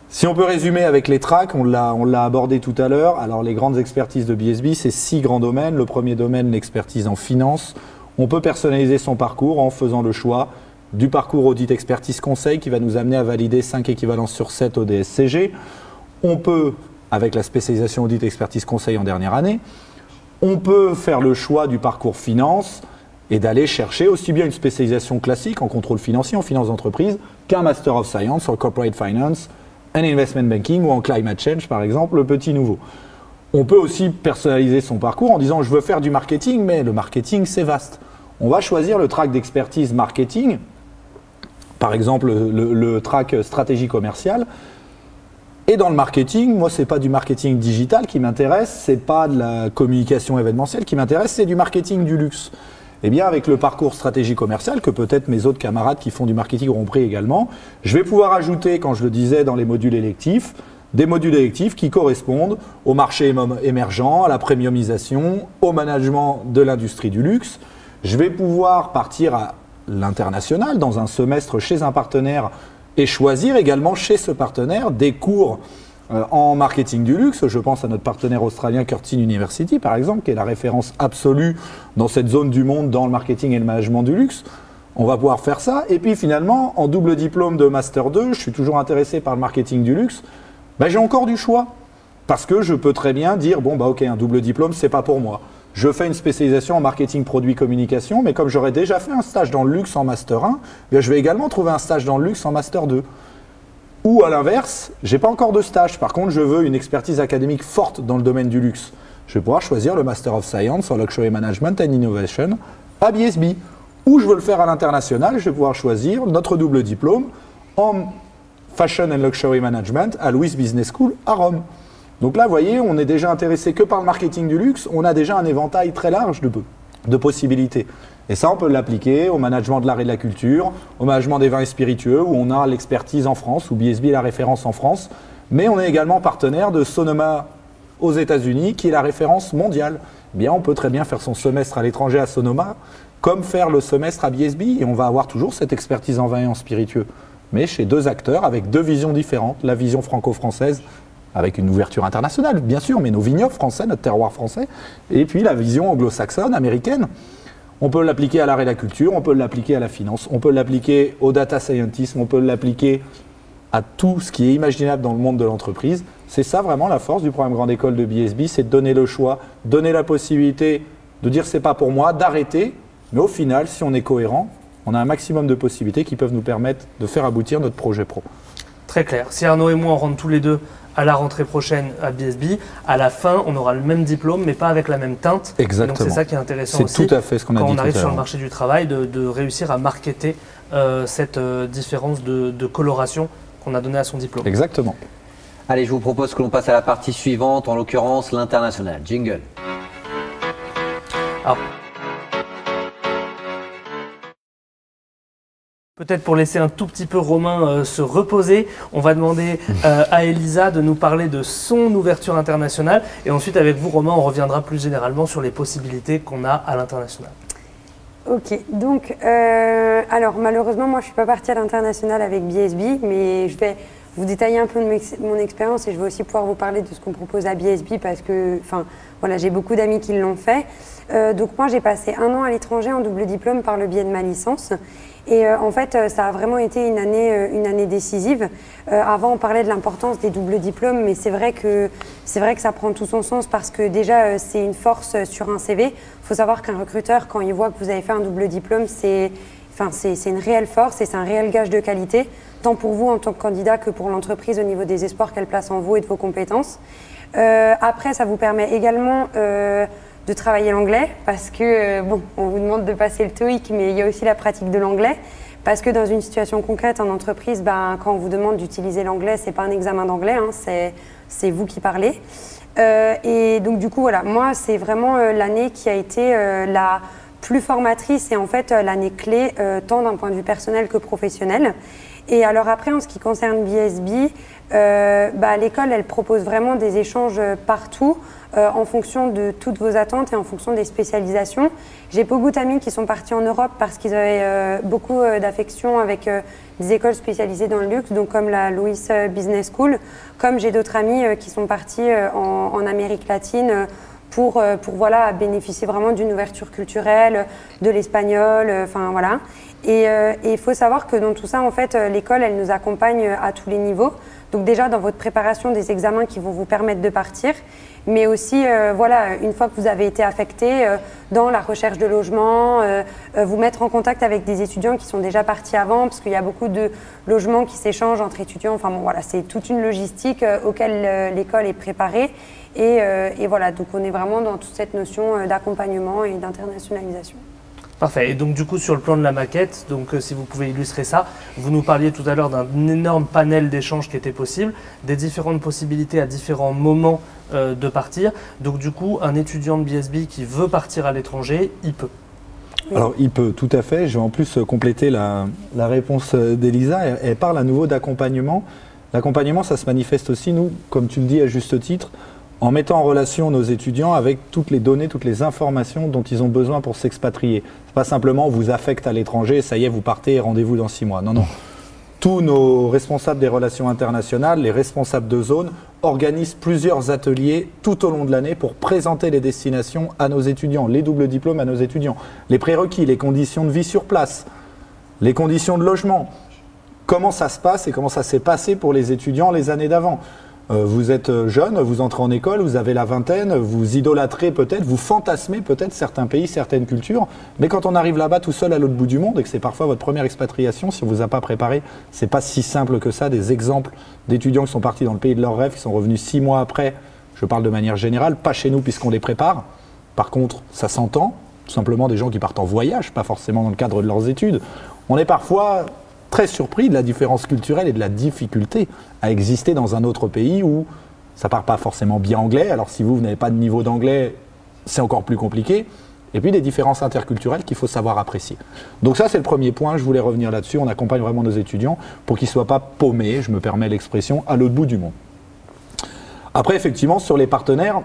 Si on peut résumer avec les tracks, on l'a abordé tout à l'heure. Alors les grandes expertises de BSB, c'est 6 grands domaines. Le premier domaine, l'expertise en finance. On peut personnaliser son parcours en faisant le choix du parcours audit expertise conseil qui va nous amener à valider 5 équivalences sur 7 au DSCG. On peut, avec la spécialisation audit expertise conseil en dernière année, on peut faire le choix du parcours finance et d'aller chercher aussi bien une spécialisation classique en contrôle financier, en finance d'entreprise, qu'un Master of Science en Corporate Finance, en Investment Banking ou en Climate Change, par exemple, le petit nouveau. On peut aussi personnaliser son parcours en disant « je veux faire du marketing », mais le marketing, c'est vaste. On va choisir le track d'expertise marketing, par exemple le track stratégie commerciale. Et dans le marketing, moi, ce n'est pas du marketing digital qui m'intéresse, ce n'est pas de la communication événementielle qui m'intéresse, c'est du marketing du luxe. Eh bien, avec le parcours stratégie commerciale, que peut-être mes autres camarades qui font du marketing auront pris également, je vais pouvoir ajouter, quand je le disais dans les modules électifs, des modules électifs qui correspondent au marché émergent, à la premiumisation, au management de l'industrie du luxe. Je vais pouvoir partir à l'international dans un semestre chez un partenaire et choisir également chez ce partenaire des cours en marketing du luxe. Je pense à notre partenaire australien Curtin University par exemple, qui est la référence absolue dans cette zone du monde dans le marketing et le management du luxe. On va pouvoir faire ça. Et puis finalement, en double diplôme de Master 2, je suis toujours intéressé par le marketing du luxe. Ben, j'ai encore du choix. Parce que je peux très bien dire, bon, bah, ok, un double diplôme, c'est pas pour moi. Je fais une spécialisation en marketing, produit, communication, mais comme j'aurais déjà fait un stage dans le luxe en Master 1, ben, je vais également trouver un stage dans le luxe en Master 2. Ou à l'inverse, j'ai pas encore de stage. Par contre, je veux une expertise académique forte dans le domaine du luxe. Je vais pouvoir choisir le Master of Science en Luxury Management and Innovation à BSB. Ou je veux le faire à l'international, je vais pouvoir choisir notre double diplôme en Fashion and Luxury Management à Louis Business School à Rome. Donc là, vous voyez, on est déjà intéressé que par le marketing du luxe, on a déjà un éventail très large de possibilités. Et ça, on peut l'appliquer au management de l'art et de la culture, au management des vins et spiritueux, où on a l'expertise en France, où BSB est la référence en France. Mais on est également partenaire de Sonoma aux États-Unis, qui est la référence mondiale. Eh bien, on peut très bien faire son semestre à l'étranger à Sonoma, comme faire le semestre à BSB, et on va avoir toujours cette expertise en vin et en spiritueux. Mais chez deux acteurs avec deux visions différentes, la vision franco-française, avec une ouverture internationale, bien sûr, mais nos vignobles français, notre terroir français, et puis la vision anglo-saxonne, américaine. On peut l'appliquer à l'art et la culture, on peut l'appliquer à la finance, on peut l'appliquer au data scientisme, on peut l'appliquer à tout ce qui est imaginable dans le monde de l'entreprise. C'est ça vraiment la force du programme Grande École de BSB, c'est de donner le choix, donner la possibilité de dire c'est pas pour moi, d'arrêter. Mais au final, si on est cohérent, on a un maximum de possibilités qui peuvent nous permettre de faire aboutir notre projet pro. Très clair. Si Arnaud et moi, on rentre tous les deux à la rentrée prochaine à BSB, à la fin, on aura le même diplôme, mais pas avec la même teinte. Exactement. Donc c'est ça qui est intéressant aussi. C'est tout à fait ce qu'on a dit tout à l'heure. Quand on arrive sur le marché du travail, de réussir à marketer cette différence de coloration qu'on a donnée à son diplôme. Exactement. Allez, je vous propose que l'on passe à la partie suivante, en l'occurrence l'international. Jingle. Alors, peut-être pour laisser un tout petit peu Romain se reposer, on va demander à Elisa de nous parler de son ouverture internationale. Et ensuite, avec vous, Romain, on reviendra plus généralement sur les possibilités qu'on a à l'international. Ok, donc, alors malheureusement, moi je ne suis pas partie à l'international avec BSB, mais je vais vous détailler un peu de mon expérience et je vais aussi pouvoir vous parler de ce qu'on propose à BSB parce que, enfin, voilà, j'ai beaucoup d'amis qui l'ont fait. Donc moi, j'ai passé 1 an à l'étranger en double diplôme par le biais de ma licence. Et en fait, ça a vraiment été une année décisive. Avant, on parlait de l'importance des doubles diplômes, mais c'est vrai que ça prend tout son sens parce que déjà, c'est une force sur un CV. Il faut savoir qu'un recruteur, quand il voit que vous avez fait un double diplôme, c'est une réelle force et c'est un réel gage de qualité, tant pour vous en tant que candidat que pour l'entreprise au niveau des espoirs qu'elle place en vous et de vos compétences. Après, ça vous permet également de travailler l'anglais parce que, bon, on vous demande de passer le TOEIC, mais il y a aussi la pratique de l'anglais. Parce que dans une situation concrète en entreprise, ben, quand on vous demande d'utiliser l'anglais, c'est pas un examen d'anglais, hein, c'est vous qui parlez. Et donc du coup, voilà, moi, c'est vraiment l'année qui a été la plus formatrice et en fait l'année clé, tant d'un point de vue personnel que professionnel. Et alors après, en ce qui concerne BSB, l'école, elle propose vraiment des échanges partout en fonction de toutes vos attentes et en fonction des spécialisations. J'ai beaucoup d'amis qui sont partis en Europe parce qu'ils avaient beaucoup d'affection avec des écoles spécialisées dans le luxe, donc comme la Louis Business School, comme j'ai d'autres amis qui sont partis en Amérique latine pour voilà, bénéficier vraiment d'une ouverture culturelle, de l'espagnol, enfin voilà. Et il faut savoir que dans tout ça, en fait, l'école, elle nous accompagne à tous les niveaux. Donc déjà, dans votre préparation des examens qui vont vous permettre de partir, mais aussi, voilà, une fois que vous avez été affecté, dans la recherche de logement, vous mettre en contact avec des étudiants qui sont déjà partis avant, parce qu'il y a beaucoup de logements qui s'échangent entre étudiants. Enfin bon, voilà, c'est toute une logistique auquel l'école est préparée. Et voilà, donc on est vraiment dans toute cette notion d'accompagnement et d'internationalisation. Parfait. Et donc du coup sur le plan de la maquette, donc si vous pouvez illustrer ça, vous nous parliez tout à l'heure d'un énorme panel d'échanges qui était possible, des différentes possibilités à différents moments de partir. Donc du coup, un étudiant de BSB qui veut partir à l'étranger, il peut. Oui. Alors il peut, tout à fait. Je vais en plus compléter la réponse d'Elisa. Elle parle à nouveau d'accompagnement. L'accompagnement, ça se manifeste aussi, nous, comme tu le dis à juste titre, en mettant en relation nos étudiants avec toutes les données, toutes les informations dont ils ont besoin pour s'expatrier. C'est pas simplement on vous affecte à l'étranger, ça y est, vous partez, rendez-vous dans 6 mois. Non, non. Tous nos responsables des relations internationales, les responsables de zone, organisent plusieurs ateliers tout au long de l'année pour présenter les destinations à nos étudiants, les doubles diplômes à nos étudiants, les prérequis, les conditions de vie sur place, les conditions de logement. Comment ça se passe et comment ça s'est passé pour les étudiants les années d'avant. Vous êtes jeune, vous entrez en école, vous avez la vingtaine, vous idolâtrez peut-être, vous fantasmez peut-être certains pays, certaines cultures, mais quand on arrive là-bas tout seul à l'autre bout du monde et que c'est parfois votre première expatriation, si on ne vous a pas préparé, c'est pas si simple que ça. Des exemples d'étudiants qui sont partis dans le pays de leurs rêves, qui sont revenus 6 mois après, je parle de manière générale, pas chez nous puisqu'on les prépare. Par contre, ça s'entend, tout simplement des gens qui partent en voyage, pas forcément dans le cadre de leurs études. On est parfois très surpris de la différence culturelle et de la difficulté à exister dans un autre pays où ça ne parle pas forcément bien anglais. Alors si vous n'avez pas de niveau d'anglais, c'est encore plus compliqué. Et puis des différences interculturelles qu'il faut savoir apprécier. Donc ça, c'est le premier point, je voulais revenir là-dessus. On accompagne vraiment nos étudiants pour qu'ils ne soient pas paumés, je me permets l'expression, à l'autre bout du monde. Après, effectivement, sur les partenaires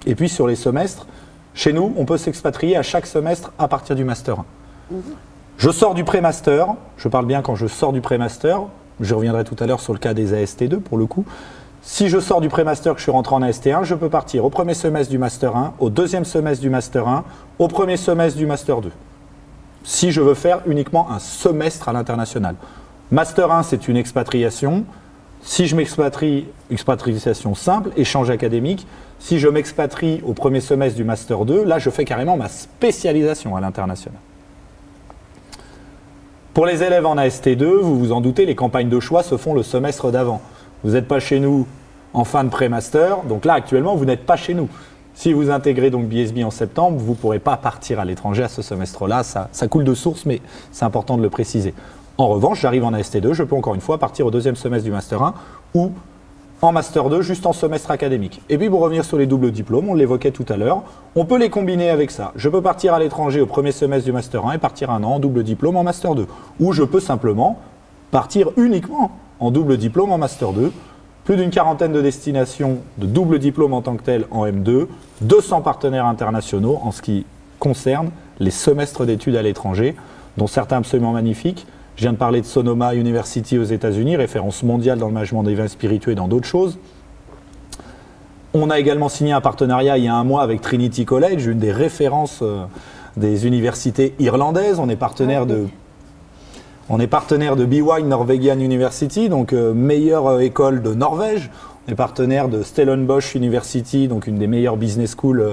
et puis sur les semestres, chez nous, on peut s'expatrier à chaque semestre à partir du Master 1. Je sors du pré-master, je parle bien quand je sors du pré-master, je reviendrai tout à l'heure sur le cas des AST2 pour le coup. Si je sors du pré-master que je suis rentré en AST1, je peux partir au premier semestre du Master 1, au deuxième semestre du Master 1, au premier semestre du Master 2. Si je veux faire uniquement un semestre à l'international. Master 1, c'est une expatriation. Si je m'expatrie, expatriation simple, échange académique. Si je m'expatrie au premier semestre du Master 2, là je fais carrément ma spécialisation à l'international. Pour les élèves en AST2, vous vous en doutez, les campagnes de choix se font le semestre d'avant. Vous n'êtes pas chez nous en fin de pré-master, donc là actuellement vous n'êtes pas chez nous. Si vous intégrez donc BSB en septembre, vous ne pourrez pas partir à l'étranger à ce semestre-là, ça coule de source, mais c'est important de le préciser. En revanche, j'arrive en AST2, je peux encore une fois partir au deuxième semestre du Master 1 ou en Master 2, juste en semestre académique. Et puis pour revenir sur les doubles diplômes, on l'évoquait tout à l'heure, on peut les combiner avec ça. Je peux partir à l'étranger au premier semestre du Master 1 et partir un an en double diplôme en Master 2. Ou je peux simplement partir uniquement en double diplôme en Master 2. Plus d'une quarantaine de destinations de double diplôme en tant que tel en M2, 200 partenaires internationaux en ce qui concerne les semestres d'études à l'étranger, dont certains absolument magnifiques. Je viens de parler de Sonoma University aux États-Unis, référence mondiale dans le management des vins spiritueux et dans d'autres choses. On a également signé un partenariat il y a un mois avec Trinity College, une des références des universités irlandaises. On est partenaire de BWine Norwegian University, donc meilleure école de Norvège. On est partenaire de Stellenbosch University, donc une des meilleures business schools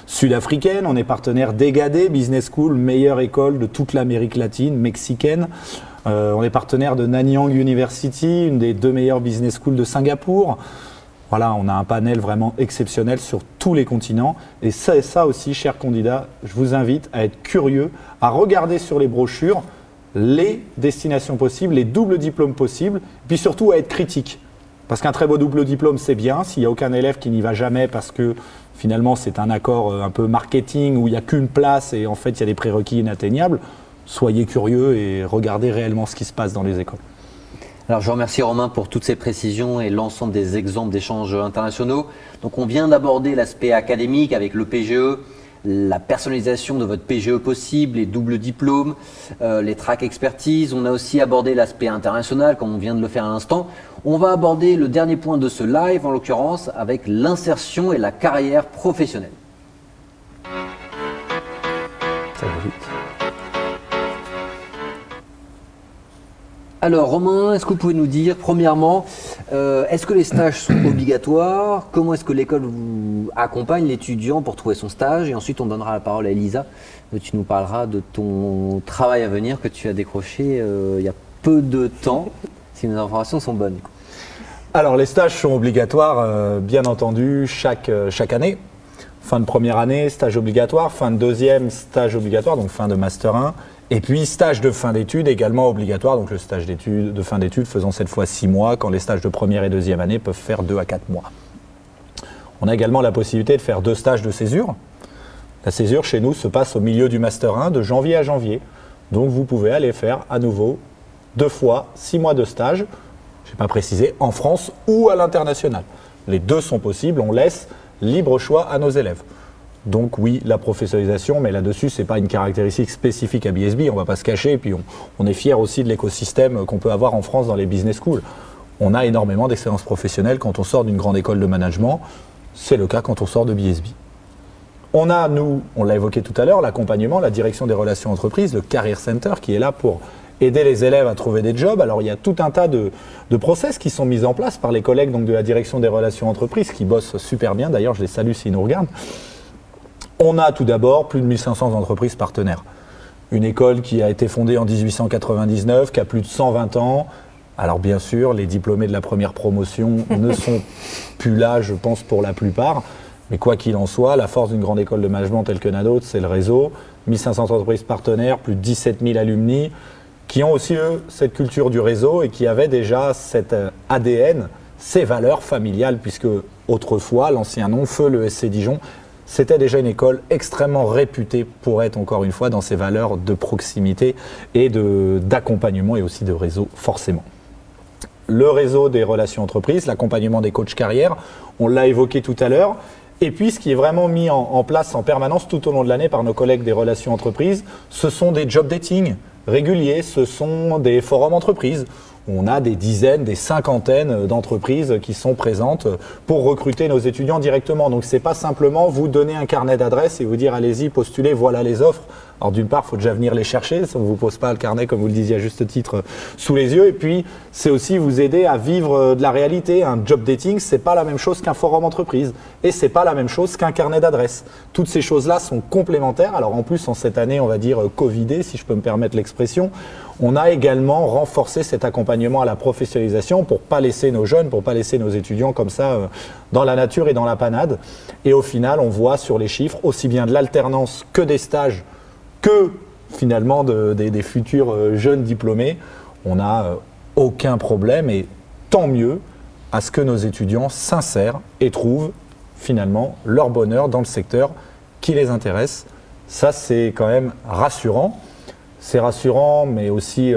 sud-africaines. On est partenaire d'EGADE Business School, meilleure école de toute l'Amérique latine, mexicaine. On est partenaire de Nanyang University, une des 2 meilleures business schools de Singapour. Voilà, on a un panel vraiment exceptionnel sur tous les continents. Et ça aussi, chers candidats, je vous invite à être curieux, à regarder sur les brochures les destinations possibles, les doubles diplômes possibles, et puis surtout à être critique. Parce qu'un très beau double diplôme, c'est bien. S'il n'y a aucun élève qui n'y va jamais parce que finalement c'est un accord un peu marketing où il n'y a qu'une place et en fait il y a des prérequis inatteignables, soyez curieux et regardez réellement ce qui se passe dans les écoles. Alors je remercie Romain pour toutes ces précisions et l'ensemble des exemples d'échanges internationaux. Donc on vient d'aborder l'aspect académique avec le PGE, la personnalisation de votre PGE possible, les doubles diplômes, les tracks expertise. On a aussi abordé l'aspect international comme on vient de le faire à l'instant. On va aborder le dernier point de ce live en l'occurrence avec l'insertion et la carrière professionnelle. Ça va vite. Alors Romain, est-ce que vous pouvez nous dire, premièrement, est-ce que les stages sont obligatoires? Comment est-ce que l'école vous accompagne l'étudiant pour trouver son stage? Et ensuite on donnera la parole à Elisa, tu nous parleras de ton travail à venir que tu as décroché il y a peu de temps, si mes informations sont bonnes. Alors les stages sont obligatoires, bien entendu, chaque année. Fin de première année, stage obligatoire, fin de deuxième, stage obligatoire, donc fin de Master 1. Et puis stage de fin d'études également obligatoire, donc le stage de fin d'études faisant cette fois 6 mois, quand les stages de première et deuxième année peuvent faire 2 à 4 mois. On a également la possibilité de faire 2 stages de césure. La césure chez nous se passe au milieu du Master 1 de janvier à janvier. Donc vous pouvez aller faire à nouveau 2 fois 6 mois de stage. je n'ai pas précisé, en France ou à l'international. Les deux sont possibles, on laisse libre choix à nos élèves. Donc oui, la professionnalisation, mais là-dessus, ce n'est pas une caractéristique spécifique à BSB, on ne va pas se cacher, et puis on est fiers aussi de l'écosystème qu'on peut avoir en France dans les business schools. On a énormément d'excellence professionnelle quand on sort d'une grande école de management, c'est le cas quand on sort de BSB. On a, nous, on l'a évoqué tout à l'heure, l'accompagnement, la direction des relations entreprises, le Career Center, qui est là pour aider les élèves à trouver des jobs. Alors il y a tout un tas de process qui sont mis en place par les collègues donc, de la direction des relations entreprises, qui bossent super bien, d'ailleurs je les salue s'ils nous regardent. On a tout d'abord plus de 1500 entreprises partenaires. Une école qui a été fondée en 1899, qui a plus de 120 ans. Alors bien sûr, les diplômés de la première promotion ne sont plus là, je pense, pour la plupart. Mais quoi qu'il en soit, la force d'une grande école de management telle que la nôtre, c'est le réseau. 1500 entreprises partenaires, plus de 17 000 alumni, qui ont aussi, eux, cette culture du réseau et qui avaient déjà cet ADN, ces valeurs familiales, puisque autrefois, l'ancien nom, Feu, le SC Dijon, c'était déjà une école extrêmement réputée pour être, encore une fois, dans ses valeurs de proximité et d'accompagnement et aussi de réseau, forcément. Le réseau des relations entreprises, l'accompagnement des coachs carrière, on l'a évoqué tout à l'heure. Et puis, ce qui est vraiment mis en place en permanence tout au long de l'année par nos collègues des relations entreprises, ce sont des job dating réguliers, ce sont des forums entreprises. On a des dizaines, des cinquantaines d'entreprises qui sont présentes pour recruter nos étudiants directement. Donc, ce n'est pas simplement vous donner un carnet d'adresses et vous dire allez-y, postulez, voilà les offres. Alors d'une part, il faut déjà venir les chercher, ça ne vous pose pas le carnet, comme vous le disiez à juste titre, sous les yeux. Et puis, c'est aussi vous aider à vivre de la réalité. Un job dating, ce n'est pas la même chose qu'un forum entreprise. Et ce n'est pas la même chose qu'un carnet d'adresses. Toutes ces choses-là sont complémentaires. Alors en plus, en cette année, on va dire Covidée, si je peux me permettre l'expression, on a également renforcé cet accompagnement à la professionnalisation pour ne pas laisser nos jeunes, pour ne pas laisser nos étudiants comme ça dans la nature et dans la panade. Et au final, on voit sur les chiffres aussi bien de l'alternance que des stages, que finalement des futurs jeunes diplômés, on n'a aucun problème et tant mieux à ce que nos étudiants s'insèrent et trouvent finalement leur bonheur dans le secteur qui les intéresse. Ça, c'est quand même rassurant. C'est rassurant, mais aussi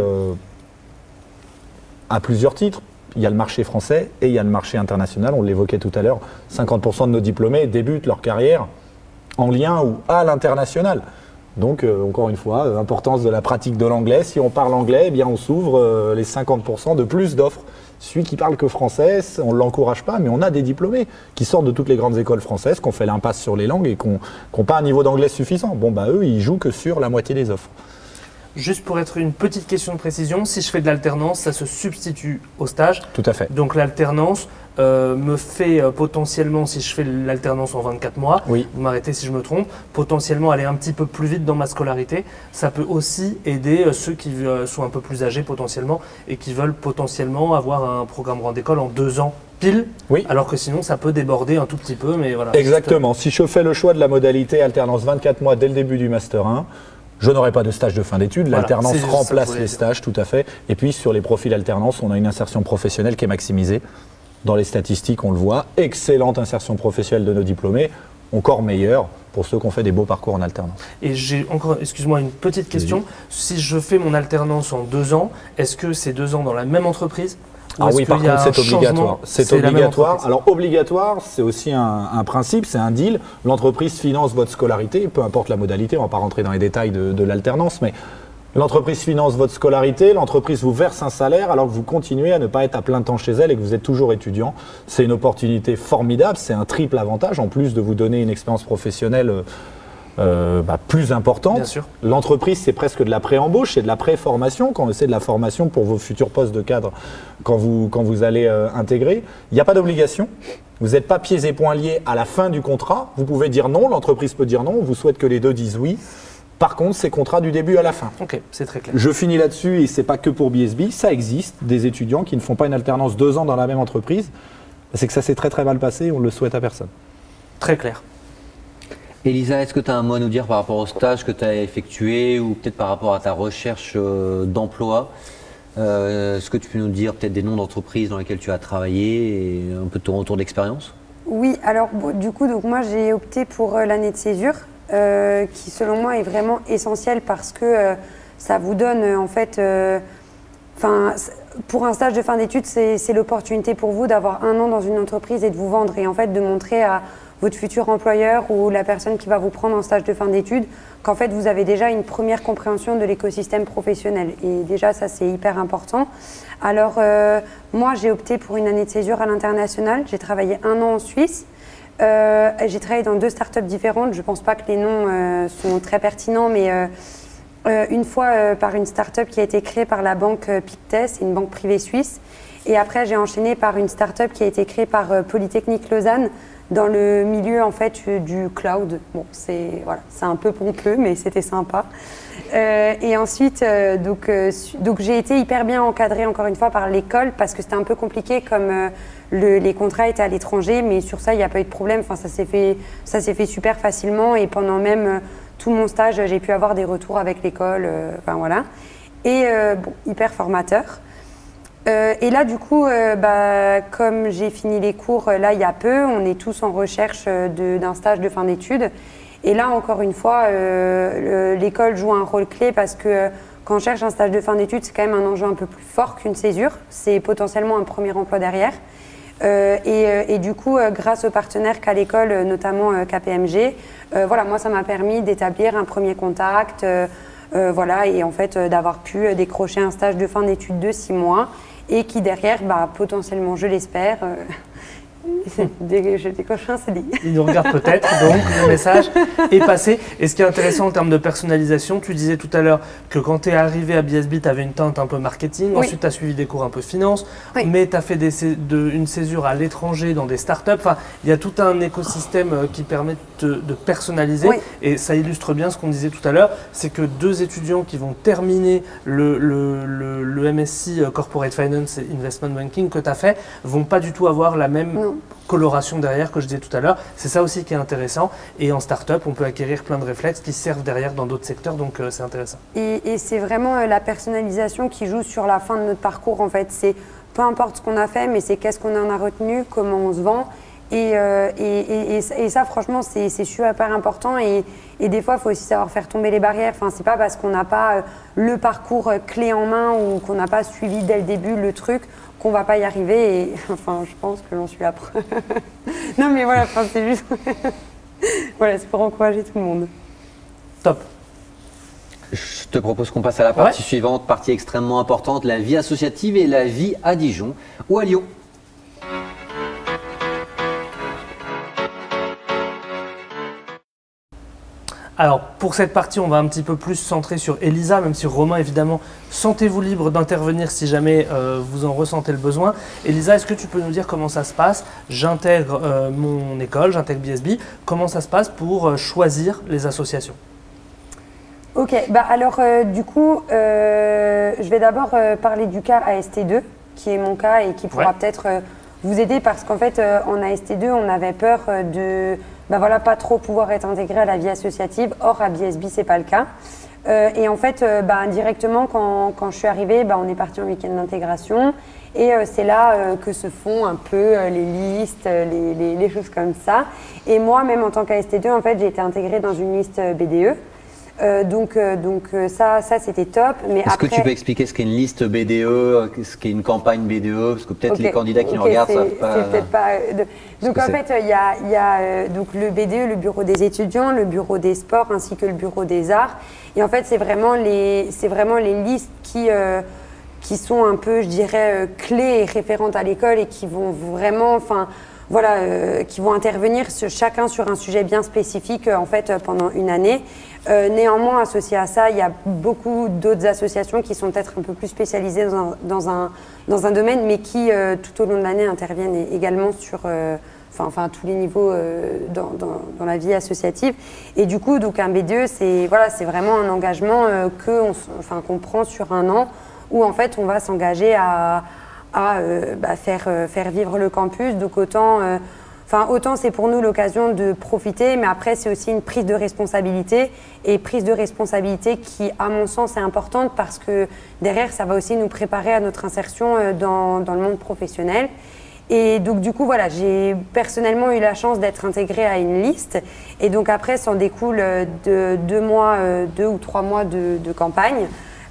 à plusieurs titres. Il y a le marché français et il y a le marché international. On l'évoquait tout à l'heure, 50% de nos diplômés débutent leur carrière en lien ou à l'international. Donc, encore une fois, l'importance de la pratique de l'anglais. Si on parle anglais, eh bien, on s'ouvre les 50% de plus d'offres. Celui qui parle que français, on ne l'encourage pas, mais on a des diplômés qui sortent de toutes les grandes écoles françaises, qui ont fait l'impasse sur les langues et qui n'ont pas un niveau d'anglais suffisant. Bon, bah, eux, ils jouent que sur la moitié des offres. Juste pour être une petite question de précision, si je fais de l'alternance, ça se substitue au stage. Tout à fait. Donc l'alternance me fait potentiellement, si je fais l'alternance en 24 mois, oui. Vous m'arrêtez si je me trompe, potentiellement aller un petit peu plus vite dans ma scolarité. Ça peut aussi aider ceux qui sont un peu plus âgés potentiellement et qui veulent potentiellement avoir un programme grande école en 2 ans pile, oui. Alors que sinon ça peut déborder un tout petit peu. Mais voilà, exactement. Si je fais le choix de la modalité alternance 24 mois dès le début du Master 1, je n'aurai pas de stage de fin d'études. L'alternance remplace les stages, tout à fait. Et puis, sur les profils alternance, on a une insertion professionnelle qui est maximisée. Dans les statistiques, on le voit. Excellente insertion professionnelle de nos diplômés. Encore meilleure pour ceux qui ont fait des beaux parcours en alternance. Et j'ai encore, excuse-moi, une petite question. Si je fais mon alternance en 2 ans, est-ce que c'est 2 ans dans la même entreprise ? Ah oui, par contre, c'est obligatoire. C'est obligatoire. Alors, obligatoire, c'est aussi un principe, c'est un deal. L'entreprise finance votre scolarité, peu importe la modalité, on ne va pas rentrer dans les détails de l'alternance, mais l'entreprise finance votre scolarité, l'entreprise vous verse un salaire alors que vous continuez à ne pas être à plein temps chez elle et que vous êtes toujours étudiant. C'est une opportunité formidable, c'est un triple avantage, en plus de vous donner une expérience professionnelle plus importante. L'entreprise, c'est presque de la pré-embauche, c'est de la pré-formation, quand c'est de la formation pour vos futurs postes de cadre quand vous allez intégrer. Il n'y a pas d'obligation, vous n'êtes pas pieds et poings liés à la fin du contrat, vous pouvez dire non, l'entreprise peut dire non, on vous souhaite que les deux disent oui. Par contre, c'est contrat du début à la fin. Ok, c'est très clair. Je finis là-dessus et c'est pas que pour BSB, ça existe, des étudiants qui ne font pas une alternance 2 ans dans la même entreprise. C'est que ça s'est très très mal passé et on ne le souhaite à personne. Très clair. Elisa, est-ce que tu as un mot à nous dire par rapport au stage que tu as effectué ou peut-être par rapport à ta recherche d'emploi? Est-ce que tu peux nous dire peut-être des noms d'entreprises dans lesquelles tu as travaillé et un peu de ton retour d'expérience? Oui, alors du coup, moi j'ai opté pour l'année de césure qui selon moi est vraiment essentielle parce que ça vous donne en fait pour un stage de fin d'études, c'est l'opportunité pour vous d'avoir 1 an dans une entreprise et de vous vendre et en fait de montrer à votre futur employeur ou la personne qui va vous prendre en stage de fin d'études qu'en fait vous avez déjà une première compréhension de l'écosystème professionnel. Et déjà ça c'est hyper important. Alors moi j'ai opté pour une année de césure à l'international, j'ai travaillé 1 an en Suisse. J'ai travaillé dans 2 startups différentes, je ne pense pas que les noms sont très pertinents, mais une fois par une start-up qui a été créée par la banque Pictet, c'est une banque privée suisse. Et après, j'ai enchaîné par une start-up qui a été créée par Polytechnique Lausanne dans le milieu en fait du cloud. Bon, c'est un peu pompeux, mais c'était sympa. Et ensuite, donc j'ai été hyper bien encadrée encore une fois par l'école parce que c'était un peu compliqué comme les contrats étaient à l'étranger, mais sur ça, il n'y a pas eu de problème. Enfin, ça s'est fait super facilement et pendant même tout mon stage, j'ai pu avoir des retours avec l'école, enfin voilà. Et bon, hyper formateur. Et là, du coup, comme j'ai fini les cours là il y a peu, on est tous en recherche d'un stage de fin d'études. Et là, encore une fois, l'école joue un rôle clé parce que quand on cherche un stage de fin d'études, c'est quand même un enjeu un peu plus fort qu'une césure. C'est potentiellement un premier emploi derrière. Et du coup, grâce aux partenaires qu'a l'école, notamment KPMG, voilà, moi, ça m'a permis d'établir un premier contact, voilà, et en fait, d'avoir pu décrocher un stage de fin d'études de 6 mois et qui derrière, potentiellement, je l'espère, je décoche un CDI. Il nous regarde peut-être, donc le message est passé. Et ce qui est intéressant en termes de personnalisation, tu disais tout à l'heure que quand tu es arrivé à BSB, tu avais une teinte un peu marketing, oui. Ensuite tu as suivi des cours un peu finance, oui. Mais tu as fait une césure à l'étranger dans des startups. Enfin, il y a tout un écosystème qui permet de personnaliser, oui. Et ça illustre bien ce qu'on disait tout à l'heure, c'est que 2 étudiants qui vont terminer le MSc Corporate Finance et Investment Banking que tu as fait vont pas du tout avoir la même coloration derrière que je disais tout à l'heure. C'est ça aussi qui est intéressant. Et en start-up, on peut acquérir plein de réflexes qui servent derrière dans d'autres secteurs, donc c'est intéressant. Et c'est vraiment la personnalisation qui joue sur la fin de notre parcours en fait. C'est peu importe ce qu'on a fait, mais c'est qu'est-ce qu'on en a retenu, comment on se vend. Et ça, franchement, c'est super important. Et des fois, il faut aussi savoir faire tomber les barrières. Enfin, c'est pas parce qu'on n'a pas le parcours clé en main ou qu'on n'a pas suivi dès le début le truc qu'on va pas y arriver. Et enfin, je pense que j'en suis la preuve. Non, mais voilà, c'est juste. Voilà, c'est pour encourager tout le monde. Top. Je te propose qu'on passe à la partie suivante, partie extrêmement importante, la vie associative et la vie à Dijon ou à Lyon. Alors, pour cette partie, on va un petit peu plus se centrer sur Elisa, même si Romain, évidemment, sentez-vous libre d'intervenir si jamais vous en ressentez le besoin. Elisa, est-ce que tu peux nous dire comment ça se passe? J'intègre mon école, j'intègre BSB. Comment ça se passe pour choisir les associations? Ok, alors du coup, je vais d'abord parler du cas AST2, qui est mon cas et qui pourra peut-être vous aider parce qu'en fait, en AST2, on avait peur de voilà, pas trop pouvoir être intégré à la vie associative. Or, à BSB, c'est pas le cas. Et en fait, directement, quand je suis arrivée, on est parti en week-end d'intégration. Et c'est là que se font un peu les listes, les choses comme ça. Et moi, même en tant qu'AST2, en fait, j'ai été intégrée dans une liste BDE. Donc ça c'était top. Est-ce que tu peux expliquer ce qu'est une liste BDE, ce qu'est une campagne BDE, parce que peut-être les candidats qui nous regardent savent pas. Donc en fait il y a donc le BDE, le bureau des étudiants, le bureau des sports ainsi que le bureau des arts. Et en fait c'est vraiment les listes qui sont un peu, je dirais, clés et référentes à l'école et qui vont vraiment, qui vont intervenir chacun sur un sujet bien spécifique en fait pendant une année. Néanmoins, associé à ça, il y a beaucoup d'autres associations qui sont peut-être un peu plus spécialisées dans un domaine, mais qui tout au long de l'année interviennent également sur à tous les niveaux dans la vie associative. Et du coup, donc un BDE, c'est vraiment un engagement qu'on prend sur un an, où en fait on va s'engager à faire vivre le campus. Donc autant c'est pour nous l'occasion de profiter, mais après c'est aussi une prise de responsabilité, et prise de responsabilité qui, à mon sens, est importante parce que derrière, ça va aussi nous préparer à notre insertion dans le monde professionnel. Et donc du coup, voilà, j'ai personnellement eu la chance d'être intégrée à une liste, et donc après, s'en découle 2 ou 3 mois de campagne.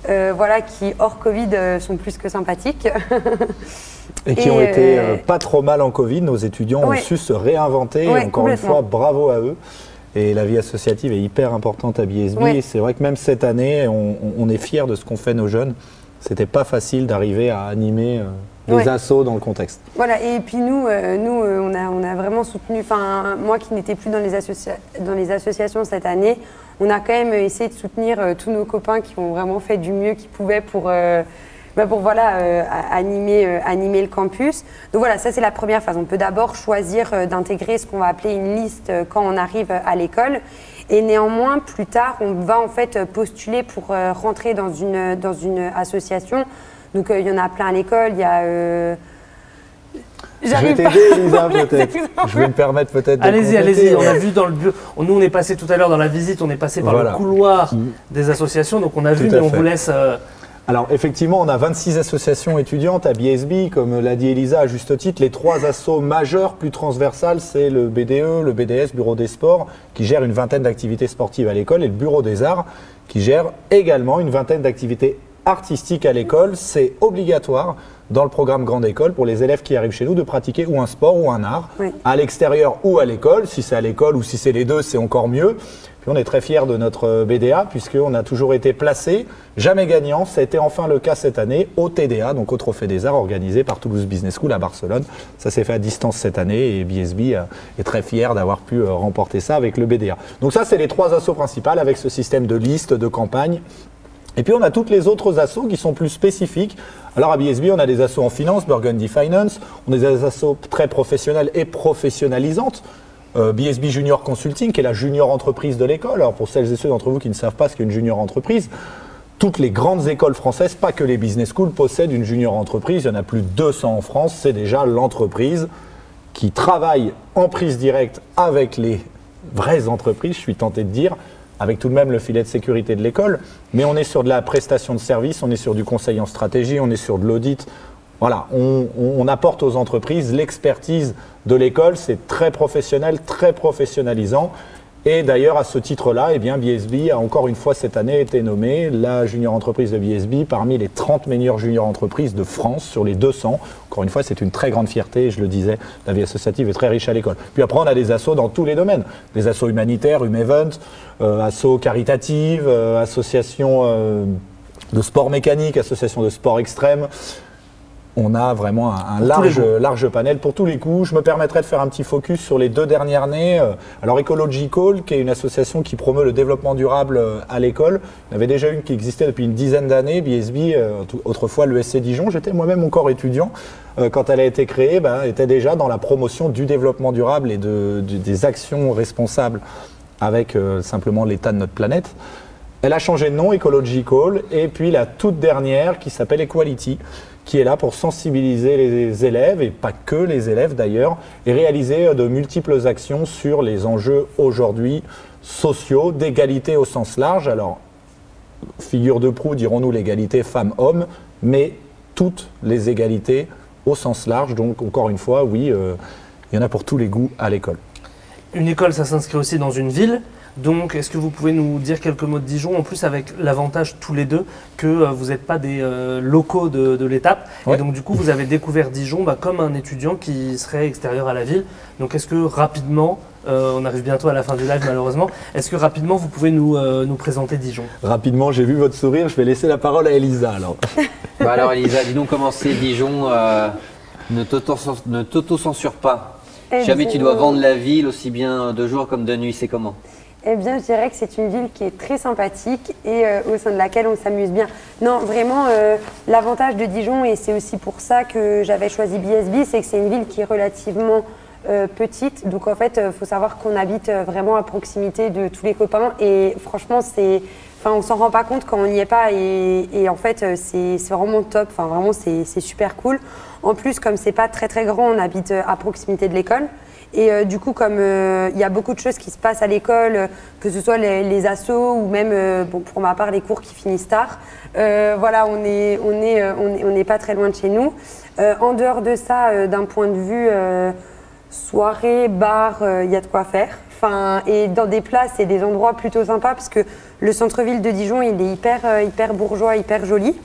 voilà, qui hors Covid sont plus que sympathiques. Et qui ont été pas trop mal en Covid. Nos étudiants ont su se réinventer. Encore une fois, bravo à eux. Et la vie associative est hyper importante à BSB. Et c'est vrai que même cette année, on est fiers de ce qu'ont fait nos jeunes. C'était pas facile d'arriver à animer des assos dans le contexte. Voilà, et puis nous, on a vraiment soutenu, enfin moi qui n'étais plus dans les associations cette année, on a quand même essayé de soutenir tous nos copains qui ont vraiment fait du mieux qu'ils pouvaient pour animer le campus. Donc voilà, ça c'est la première phase. On peut d'abord choisir d'intégrer ce qu'on va appeler une liste quand on arrive à l'école. Et néanmoins, plus tard, on va en fait postuler pour rentrer dans une association. Donc il y en a plein à l'école. Il y a... Je vais t'aider, Elisa, peut-être. Je vais me permettre peut-être de allez-y. On a vu dans le bureau. Nous, on est passé tout à l'heure dans la visite, on est passé par le couloir des associations. Donc on a vu, mais on vous laisse... Alors effectivement, on a 26 associations étudiantes à BSB, comme l'a dit Elisa à juste titre. Les 3 assos majeurs plus transversales, c'est le BDE, le BDS, Bureau des sports, qui gère une vingtaine d'activités sportives à l'école, et le Bureau des arts, qui gère également une vingtaine d'activités artistiques à l'école. C'est obligatoire dans le programme Grande École pour les élèves qui arrivent chez nous de pratiquer ou un sport ou un art, à l'extérieur ou à l'école. Si c'est à l'école ou si c'est les deux, c'est encore mieux. Puis on est très fiers de notre BDA puisqu'on a toujours été placé, jamais gagnant. Ça a été enfin le cas cette année au TDA, donc au Trophée des Arts, organisé par Toulouse Business School à Barcelone. Ça s'est fait à distance cette année et BSB est très fier d'avoir pu remporter ça avec le BDA. Donc ça, c'est les 3 assos principales avec ce système de liste, de campagne. Et puis on a toutes les autres assos qui sont plus spécifiques. Alors à BSB, on a des assos en finance, Burgundy Finance, on a des assos très professionnelles et professionnalisantes. BSB Junior Consulting, qui est la junior entreprise de l'école. Alors pour celles et ceux d'entre vous qui ne savent pas ce qu'est une junior entreprise, toutes les grandes écoles françaises, pas que les business schools, possèdent une junior entreprise. Il y en a plus de 200 en France. C'est déjà l'entreprise qui travaille en prise directe avec les vraies entreprises, je suis tenté de dire, avec tout de même le filet de sécurité de l'école. Mais on est sur de la prestation de service, on est sur du conseil en stratégie, on est sur de l'audit. Voilà, on apporte aux entreprises l'expertise de l'école, c'est très professionnel, très professionnalisant. Et d'ailleurs, à ce titre-là, eh bien, BSB a encore une fois cette année été nommée la junior entreprise de BSB parmi les 30 meilleures junior entreprises de France sur les 200. Encore une fois, c'est une très grande fierté, je le disais, la vie associative est très riche à l'école. Puis après, on a des assos dans tous les domaines, des assos humanitaires, Humevent, assos caritatives, associations de sport mécanique, associations de sport extrême. On a vraiment un large panel pour tous les coups. Je me permettrai de faire un petit focus sur les 2 dernières années. Alors Ecological, qui est une association qui promeut le développement durable à l'école. Il y en avait déjà une qui existait depuis une dizaine d'années, BSB, autrefois l'ESC Dijon. J'étais moi-même encore étudiant. Quand elle a été créée, était déjà dans la promotion du développement durable et des actions responsables avec simplement l'état de notre planète. Elle a changé de nom, Ecological, et puis la toute dernière qui s'appelle Equality, qui est là pour sensibiliser les élèves, et pas que les élèves d'ailleurs, et réaliser de multiples actions sur les enjeux aujourd'hui sociaux, d'égalité au sens large. Alors, figure de proue, dirons-nous, l'égalité femmes-hommes, mais toutes les égalités au sens large. Donc, encore une fois, oui, il y en a pour tous les goûts à l'école. Une école, ça s'inscrit aussi dans une ville. Donc, est-ce que vous pouvez nous dire quelques mots de Dijon, en plus avec l'avantage tous les deux que vous n'êtes pas des locaux de l'étape. Et donc, du coup, vous avez découvert Dijon comme un étudiant qui serait extérieur à la ville. Donc, est-ce que rapidement, on arrive bientôt à la fin du live malheureusement, est-ce que rapidement vous pouvez nous présenter Dijon? Rapidement, j'ai vu votre sourire, je vais laisser la parole à Elisa alors. Alors Elisa, dis-nous comment c'est Dijon, ne t'auto-censure pas. Jamais tu dois vendre la ville aussi bien de jour comme de nuit, c'est comment? Eh bien, je dirais que c'est une ville qui est très sympathique et au sein de laquelle on s'amuse bien. Non, vraiment, l'avantage de Dijon, et c'est aussi pour ça que j'avais choisi BSB, c'est que c'est une ville qui est relativement petite. Donc, en fait, il faut savoir qu'on habite vraiment à proximité de tous les copains. Et franchement, on ne s'en rend pas compte quand on n'y est pas. Et en fait, c'est vraiment top. Enfin, vraiment, c'est super cool. En plus, comme c'est pas très, très grand, on habite à proximité de l'école. Et du coup, comme il y a beaucoup de choses qui se passent à l'école, que ce soit les assos ou même, pour ma part, les cours qui finissent tard, voilà, on n'est pas très loin de chez nous. En dehors de ça, d'un point de vue soirée, bar, il y a de quoi faire. et dans des places et des endroits plutôt sympas parce que le centre-ville de Dijon, il est hyper bourgeois, hyper joli.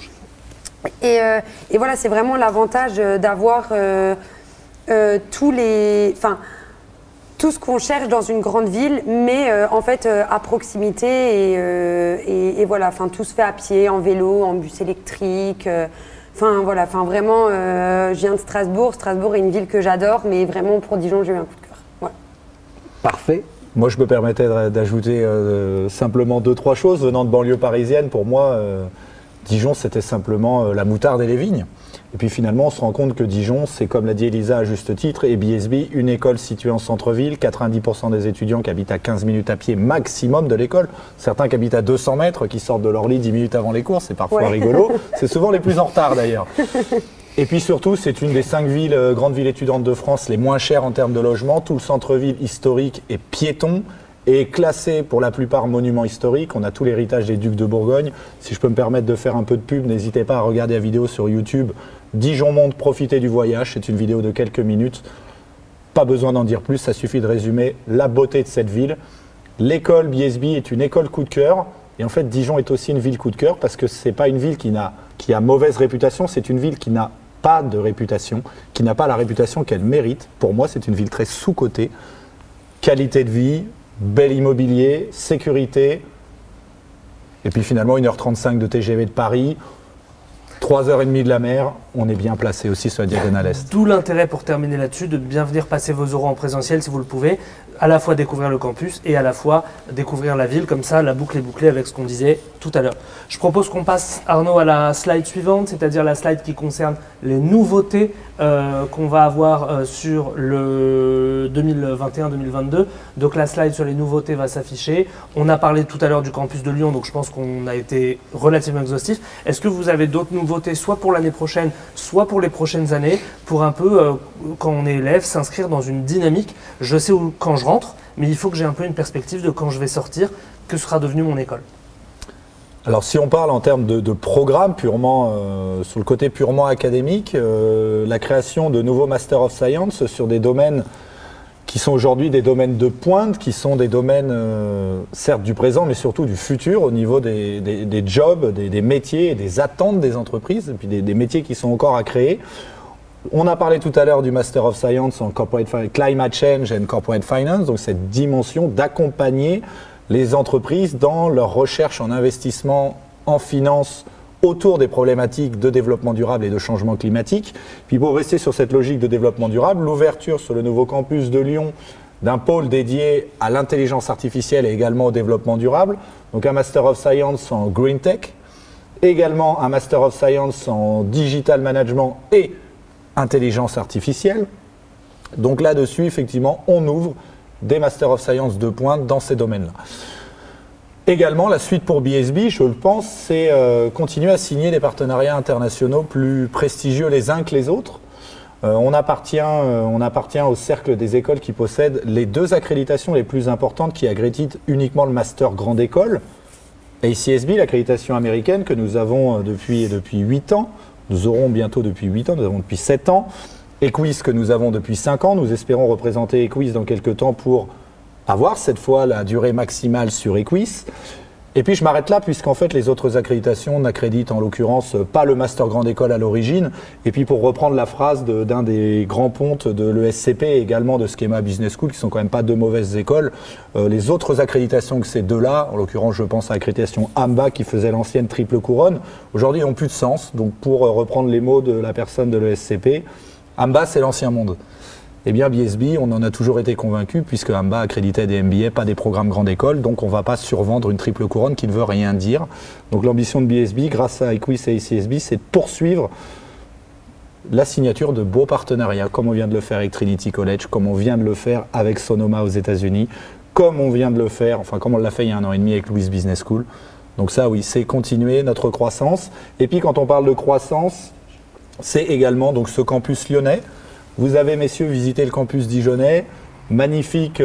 Et voilà, c'est vraiment l'avantage d'avoir tout ce qu'on cherche dans une grande ville, mais en fait à proximité et voilà, tout se fait à pied, en vélo, en bus électrique. Vraiment, je viens de Strasbourg. Strasbourg est une ville que j'adore, mais vraiment pour Dijon, j'ai eu un coup de cœur. Voilà. Parfait. Moi, je me permettais d'ajouter simplement 2-3 choses. Venant de banlieue parisienne, pour moi, Dijon, c'était simplement la moutarde et les vignes. Et puis finalement, on se rend compte que Dijon, c'est comme l'a dit Elisa à juste titre, et BSB, une école située en centre-ville, 90% des étudiants qui habitent à 15 minutes à pied maximum de l'école, certains qui habitent à 200 mètres, qui sortent de leur lit 10 minutes avant les cours, c'est parfois rigolo, c'est souvent les plus en retard d'ailleurs. Et puis surtout, c'est une des 5 grandes villes étudiantes de France les moins chères en termes de logement, tout le centre-ville historique est piéton, et classé pour la plupart monument historique. On a tout l'héritage des ducs de Bourgogne. Si je peux me permettre de faire un peu de pub, n'hésitez pas à regarder la vidéo sur YouTube. Dijon monte, profitez du voyage. C'est une vidéo de quelques minutes. Pas besoin d'en dire plus, ça suffit de résumer la beauté de cette ville. L'école BSB est une école coup de cœur. Et en fait, Dijon est aussi une ville coup de cœur parce que ce n'est pas une ville qui a mauvaise réputation, c'est une ville qui n'a pas de réputation, qui n'a pas la réputation qu'elle mérite. Pour moi, c'est une ville très sous-cotée. Qualité de vie, bel immobilier, sécurité, et puis finalement 1h35 de TGV de Paris, 3h30 de la mer, on est bien placé aussi sur la diagonale Est. D'où l'intérêt, pour terminer là-dessus, de bien venir passer vos euros en présentiel si vous le pouvez, à la fois découvrir le campus et à la fois découvrir la ville, comme ça la boucle est bouclée avec ce qu'on disait tout à l'heure. Je propose qu'on passe, Arnaud, à la slide suivante, c'est-à-dire la slide qui concerne les nouveautés qu'on va avoir sur le 2021-2022. Donc la slide sur les nouveautés va s'afficher. On a parlé tout à l'heure du campus de Lyon, donc je pense qu'on a été relativement exhaustif. Est-ce que vous avez d'autres nouveautés, soit pour l'année prochaine, soit pour les prochaines années, pour un peu, quand on est élève, s'inscrire dans une dynamique? Je sais où, quand je rentre, mais il faut que j'ai un peu une perspective de quand je vais sortir, que sera devenue mon école. Alors si on parle en termes de programme, purement, sur le côté purement académique, la création de nouveaux Master of Science sur des domaines qui sont aujourd'hui des domaines de pointe, qui sont des domaines certes du présent, mais surtout du futur au niveau des jobs, des métiers et des attentes des entreprises, et puis des métiers qui sont encore à créer. On a parlé tout à l'heure du Master of Science en Climate Change and Corporate Finance, donc cette dimension d'accompagner les entreprises dans leur recherche en investissement en finance autour des problématiques de développement durable et de changement climatique. Puis pour rester sur cette logique de développement durable, l'ouverture sur le nouveau campus de Lyon d'un pôle dédié à l'intelligence artificielle et également au développement durable, donc un Master of Science en Green Tech, également un Master of Science en Digital Management et intelligence artificielle. Donc là-dessus, effectivement, on ouvre des Master of Science de pointe dans ces domaines-là. Également, la suite pour BSB, je le pense, c'est continuer à signer des partenariats internationaux plus prestigieux les uns que les autres. On appartient au cercle des écoles qui possèdent les 2 accréditations les plus importantes qui accréditent uniquement le Master Grande École. ACSB, l'accréditation américaine que nous avons depuis 8 ans. Nous aurons bientôt depuis 8 ans, nous avons depuis 7 ans. Equis que nous avons depuis 5 ans, nous espérons représenter Equis dans quelques temps pour avoir cette fois la durée maximale sur Equis. Et puis je m'arrête là puisqu'en fait les autres accréditations n'accréditent en l'occurrence pas le Master Grande École à l'origine. Et puis pour reprendre la phrase d'un des grands pontes de l'ESCP et également de Schema Business School, qui sont quand même pas 2 mauvaises écoles, les autres accréditations que ces 2-là, en l'occurrence je pense à l'accréditation AMBA qui faisait l'ancienne triple couronne, aujourd'hui n'ont plus de sens. Donc pour reprendre les mots de la personne de l'ESCP, AMBA c'est l'ancien monde. Eh bien, BSB, on en a toujours été convaincu, puisque AMBA accréditait des MBA, pas des programmes grande école, donc on ne va pas survendre une triple couronne qui ne veut rien dire. Donc l'ambition de BSB, grâce à Equis et ACSB, c'est de poursuivre la signature de beaux partenariats, comme on vient de le faire avec Trinity College, comme on vient de le faire avec Sonoma aux États-Unis, comme on vient de le faire, enfin comme on l'a fait il y a 1 an et demi avec Louis Business School. Donc ça, oui, c'est continuer notre croissance. Et puis quand on parle de croissance, c'est également donc ce campus lyonnais. Vous avez, messieurs, visité le campus dijonnais, magnifique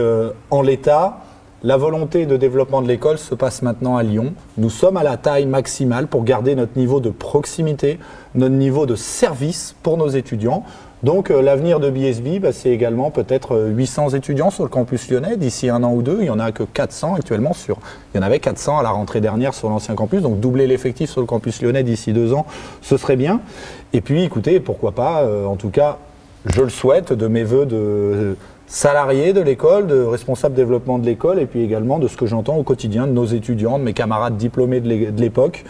en l'état. La volonté de développement de l'école se passe maintenant à Lyon. Nous sommes à la taille maximale pour garder notre niveau de proximité, notre niveau de service pour nos étudiants. Donc l'avenir de BSB, c'est également peut-être 800 étudiants sur le campus lyonnais d'ici 1 an ou 2. Il n'y en a que 400 actuellement. Il y en avait 400 à la rentrée dernière sur l'ancien campus. Donc doubler l'effectif sur le campus lyonnais d'ici 2 ans, ce serait bien. Et puis écoutez, pourquoi pas, en tout cas, je le souhaite, de mes voeux de salariés de l'école, de responsables développement de l'école, et puis également de ce que j'entends au quotidien de nos étudiants, de mes camarades diplômés de l'époque.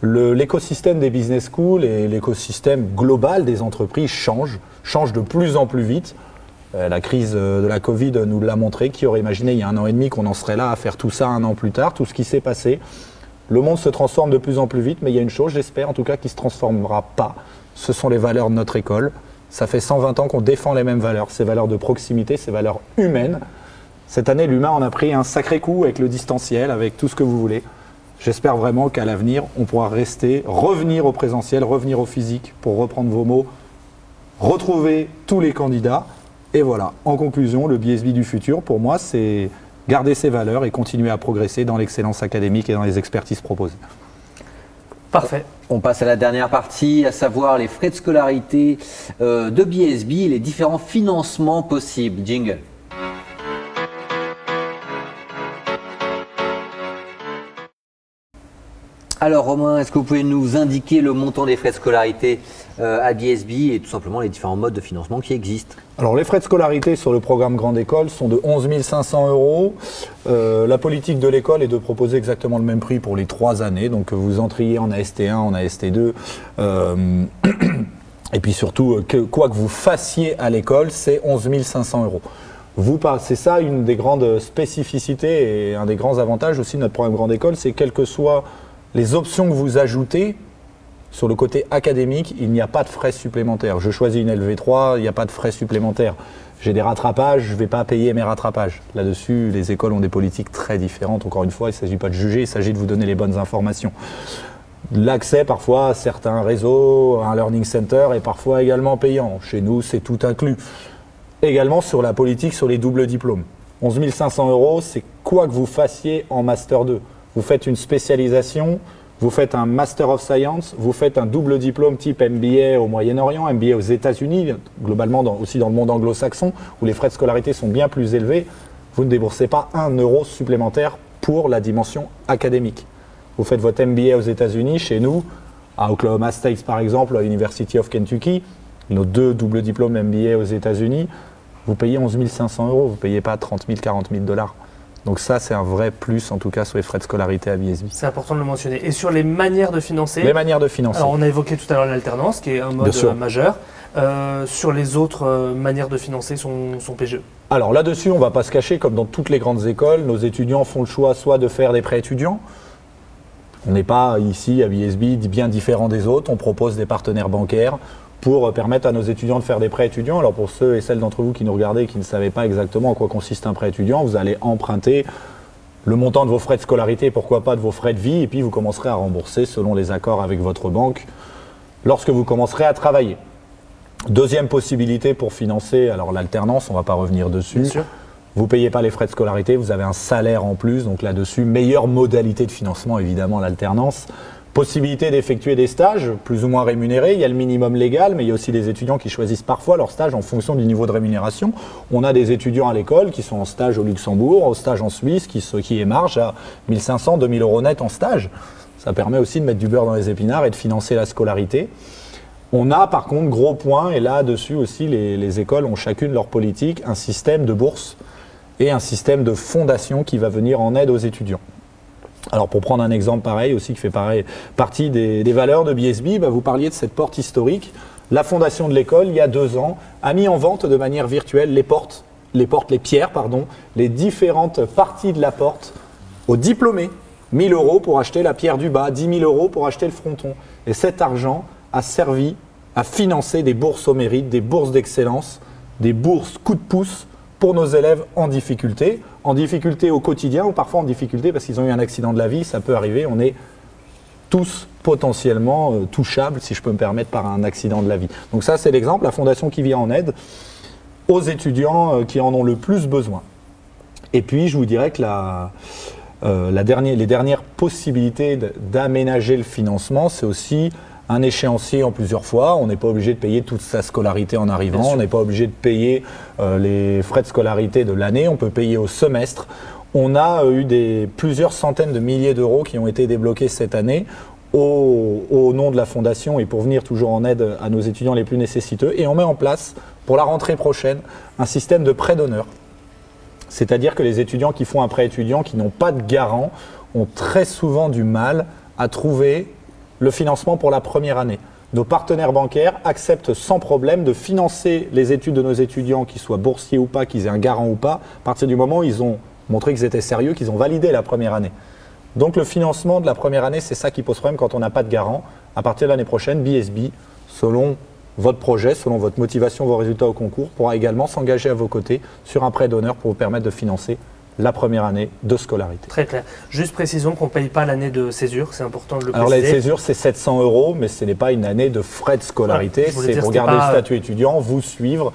L'écosystème des business schools et l'écosystème global des entreprises change de plus en plus vite. La crise de la Covid nous l'a montré. Qui aurait imaginé il y a 1 an et demi qu'on en serait là à faire tout ça 1 an plus tard, tout ce qui s'est passé. Le monde se transforme de plus en plus vite, mais il y a une chose, j'espère en tout cas, qui ne se transformera pas. Ce sont les valeurs de notre école. Ça fait 120 ans qu'on défend les mêmes valeurs, ces valeurs de proximité, ces valeurs humaines. Cette année, l'humain en a pris un sacré coup avec le distanciel, avec tout ce que vous voulez. J'espère vraiment qu'à l'avenir, on pourra revenir au présentiel, revenir au physique, pour reprendre vos mots, retrouver tous les candidats. Et voilà, en conclusion, le BSB du futur, pour moi, c'est garder ses valeurs et continuer à progresser dans l'excellence académique et dans les expertises proposées. Parfait. On passe à la dernière partie, à savoir les frais de scolarité de BSB et les différents financements possibles. Jingle. Alors Romain, est-ce que vous pouvez nous indiquer le montant des frais de scolarité à BSB et tout simplement les différents modes de financement qui existent? Alors les frais de scolarité sur le programme Grande École sont de 11 500 €. La politique de l'école est de proposer exactement le même prix pour les 3 années, donc que vous entriez en AST1, en AST2, et puis surtout, quoi que vous fassiez à l'école, c'est 11 500 €. C'est ça une des grandes spécificités et un des grands avantages aussi de notre programme Grande École, c'est quelles que soient les options que vous ajoutez, sur le côté académique, il n'y a pas de frais supplémentaires. Je choisis une LV3, il n'y a pas de frais supplémentaires. J'ai des rattrapages, je ne vais pas payer mes rattrapages. Là-dessus, les écoles ont des politiques très différentes. Encore une fois, il ne s'agit pas de juger, il s'agit de vous donner les bonnes informations. L'accès parfois à certains réseaux, à un learning center est parfois également payant. Chez nous, c'est tout inclus. Également sur la politique, sur les doubles diplômes. 11 500 €, c'est quoi que vous fassiez en Master 2. Vous faites une spécialisation, vous faites un Master of Science, vous faites un double diplôme type MBA au Moyen-Orient, MBA aux États-Unis, globalement aussi dans le monde anglo-saxon, où les frais de scolarité sont bien plus élevés, vous ne déboursez pas 1 € supplémentaire pour la dimension académique. Vous faites votre MBA aux États-Unis, chez nous, à Oklahoma State par exemple, à University of Kentucky, nos 2 doubles diplômes MBA aux États-Unis, vous payez 11 500 €, vous ne payez pas 30 000, 40 000 $. Donc ça, c'est un vrai plus, en tout cas, sur les frais de scolarité à BSB. C'est important de le mentionner. Et sur les manières de financer? Les manières de financer. Alors, on a évoqué tout à l'heure l'alternance, qui est un mode majeur. Sur les autres manières de financer son PGE? Alors là-dessus, on ne va pas se cacher, comme dans toutes les grandes écoles, nos étudiants font le choix soit de faire des prêts étudiants. On n'est pas ici, à BSB, bien différent des autres. On propose des partenaires bancaires pour permettre à nos étudiants de faire des prêts étudiants. Alors pour ceux et celles d'entre vous qui nous regardaient et qui ne savaient pas exactement en quoi consiste un prêt étudiant, vous allez emprunter le montant de vos frais de scolarité, pourquoi pas de vos frais de vie, et puis vous commencerez à rembourser selon les accords avec votre banque lorsque vous commencerez à travailler. Deuxième possibilité pour financer, alors l'alternance, on ne va pas revenir dessus. Bien sûr. Vous ne payez pas les frais de scolarité, vous avez un salaire en plus, donc là-dessus, meilleure modalité de financement évidemment l'alternance. Possibilité d'effectuer des stages plus ou moins rémunérés, il y a le minimum légal, mais il y a aussi des étudiants qui choisissent parfois leur stage en fonction du niveau de rémunération. On a des étudiants à l'école qui sont en stage au Luxembourg, au stage en Suisse, qui émargent à 1 500, 2 000 € net en stage. Ça permet aussi de mettre du beurre dans les épinards et de financer la scolarité. On a par contre, gros point, et là-dessus aussi les écoles ont chacune leur politique, un système de bourse et un système de fondation qui va venir en aide aux étudiants. Alors pour prendre un exemple pareil aussi qui fait partie des valeurs de BSB, vous parliez de cette porte historique. La fondation de l'école, il y a 2 ans, a mis en vente de manière virtuelle les pierres, les différentes parties de la porte aux diplômés. 1 000 € pour acheter la pierre du bas, 10 000 € pour acheter le fronton. Et cet argent a servi à financer des bourses au mérite, des bourses d'excellence, des bourses coup de pouce pour nos élèves en difficulté au quotidien ou parfois en difficulté parce qu'ils ont eu un accident de la vie, ça peut arriver, on est tous potentiellement touchables, si je peux me permettre, par un accident de la vie. Donc ça, c'est l'exemple, la fondation qui vient en aide aux étudiants qui en ont le plus besoin. Et puis, je vous dirais que les dernières possibilités d'aménager le financement, c'est aussi un échéancier en plusieurs fois. On n'est pas obligé de payer toute sa scolarité en arrivant. On n'est pas obligé de payer les frais de scolarité de l'année. On peut payer au semestre. On a eu plusieurs centaines de milliers d'euros qui ont été débloqués cette année au nom de la Fondation et pour venir toujours en aide à nos étudiants les plus nécessiteux. Et on met en place, pour la rentrée prochaine, un système de prêt d'honneur. C'est-à-dire que les étudiants qui font un prêt étudiant, qui n'ont pas de garant, ont très souvent du mal à trouver le financement pour la première année. Nos partenaires bancaires acceptent sans problème de financer les études de nos étudiants, qu'ils soient boursiers ou pas, qu'ils aient un garant ou pas, à partir du moment où ils ont montré qu'ils étaient sérieux, qu'ils ont validé la première année. Donc le financement de la première année, c'est ça qui pose problème quand on n'a pas de garant. À partir de l'année prochaine, BSB, selon votre projet, selon votre motivation, vos résultats au concours, pourra également s'engager à vos côtés sur un prêt d'honneur pour vous permettre de financer la première année de scolarité. Très clair. Juste précisons qu'on ne paye pas l'année de césure, c'est important de le préciser. Alors l'année de césure, c'est 700 €, mais ce n'est pas une année de frais de scolarité. Voilà, c'est pour garder le statut étudiant, vous suivre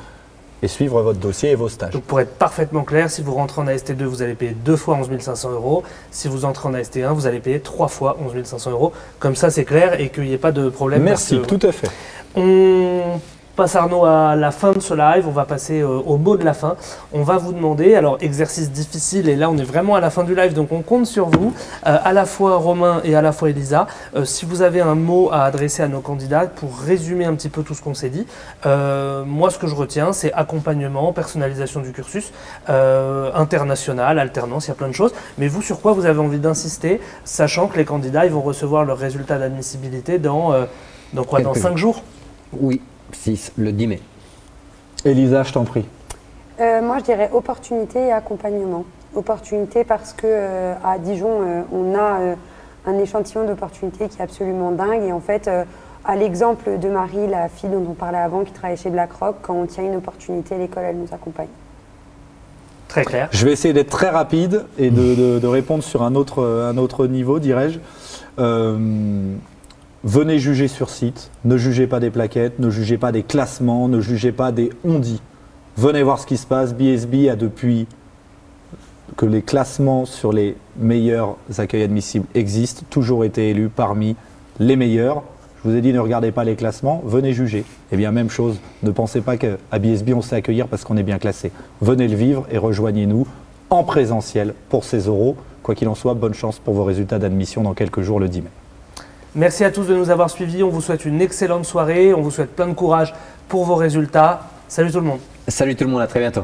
et suivre votre dossier et vos stages. Donc pour être parfaitement clair, si vous rentrez en AST2, vous allez payer 2 fois 11 500 €. Si vous entrez en AST1, vous allez payer 3 fois 11 500 €. Comme ça, c'est clair et qu'il n'y ait pas de problème. Merci, tout à fait. On passe, Arnaud, à la fin de ce live. On va passer au mot de la fin. On va vous demander, alors exercice difficile, et là on est vraiment à la fin du live, donc on compte sur vous, à la fois Romain et à la fois Elisa. Si vous avez un mot à adresser à nos candidats pour résumer un petit peu tout ce qu'on s'est dit, moi ce que je retiens, c'est accompagnement, personnalisation du cursus, international, alternance, il y a plein de choses. Mais vous, sur quoi vous avez envie d'insister, sachant que les candidats ils vont recevoir leurs résultats d'admissibilité dans 5 jours? Oui. 6, le 10 mai. Elisa, je t'en prie. Moi, je dirais opportunité et accompagnement. Opportunité parce que à Dijon, on a un échantillon d'opportunités qui est absolument dingue. Et en fait, à l'exemple de Marie, la fille dont on parlait avant, qui travaille chez BlackRock, quand on tient une opportunité, l'école, elle nous accompagne. Très clair. Je vais essayer d'être très rapide et de répondre sur un autre niveau, dirais-je. Venez juger sur site, ne jugez pas des plaquettes, ne jugez pas des classements, ne jugez pas des on-dit. Venez voir ce qui se passe. BSB a, depuis que les classements sur les meilleurs accueils admissibles existent, toujours été élu parmi les meilleurs. Je vous ai dit, ne regardez pas les classements, venez juger. Eh bien, même chose, ne pensez pas qu'à BSB, on sait accueillir parce qu'on est bien classé. Venez le vivre et rejoignez-nous en présentiel pour ces euros. Quoi qu'il en soit, bonne chance pour vos résultats d'admission dans quelques jours, le 10 mai. Merci à tous de nous avoir suivis. On vous souhaite une excellente soirée. On vous souhaite plein de courage pour vos résultats. Salut tout le monde. Salut tout le monde, à très bientôt.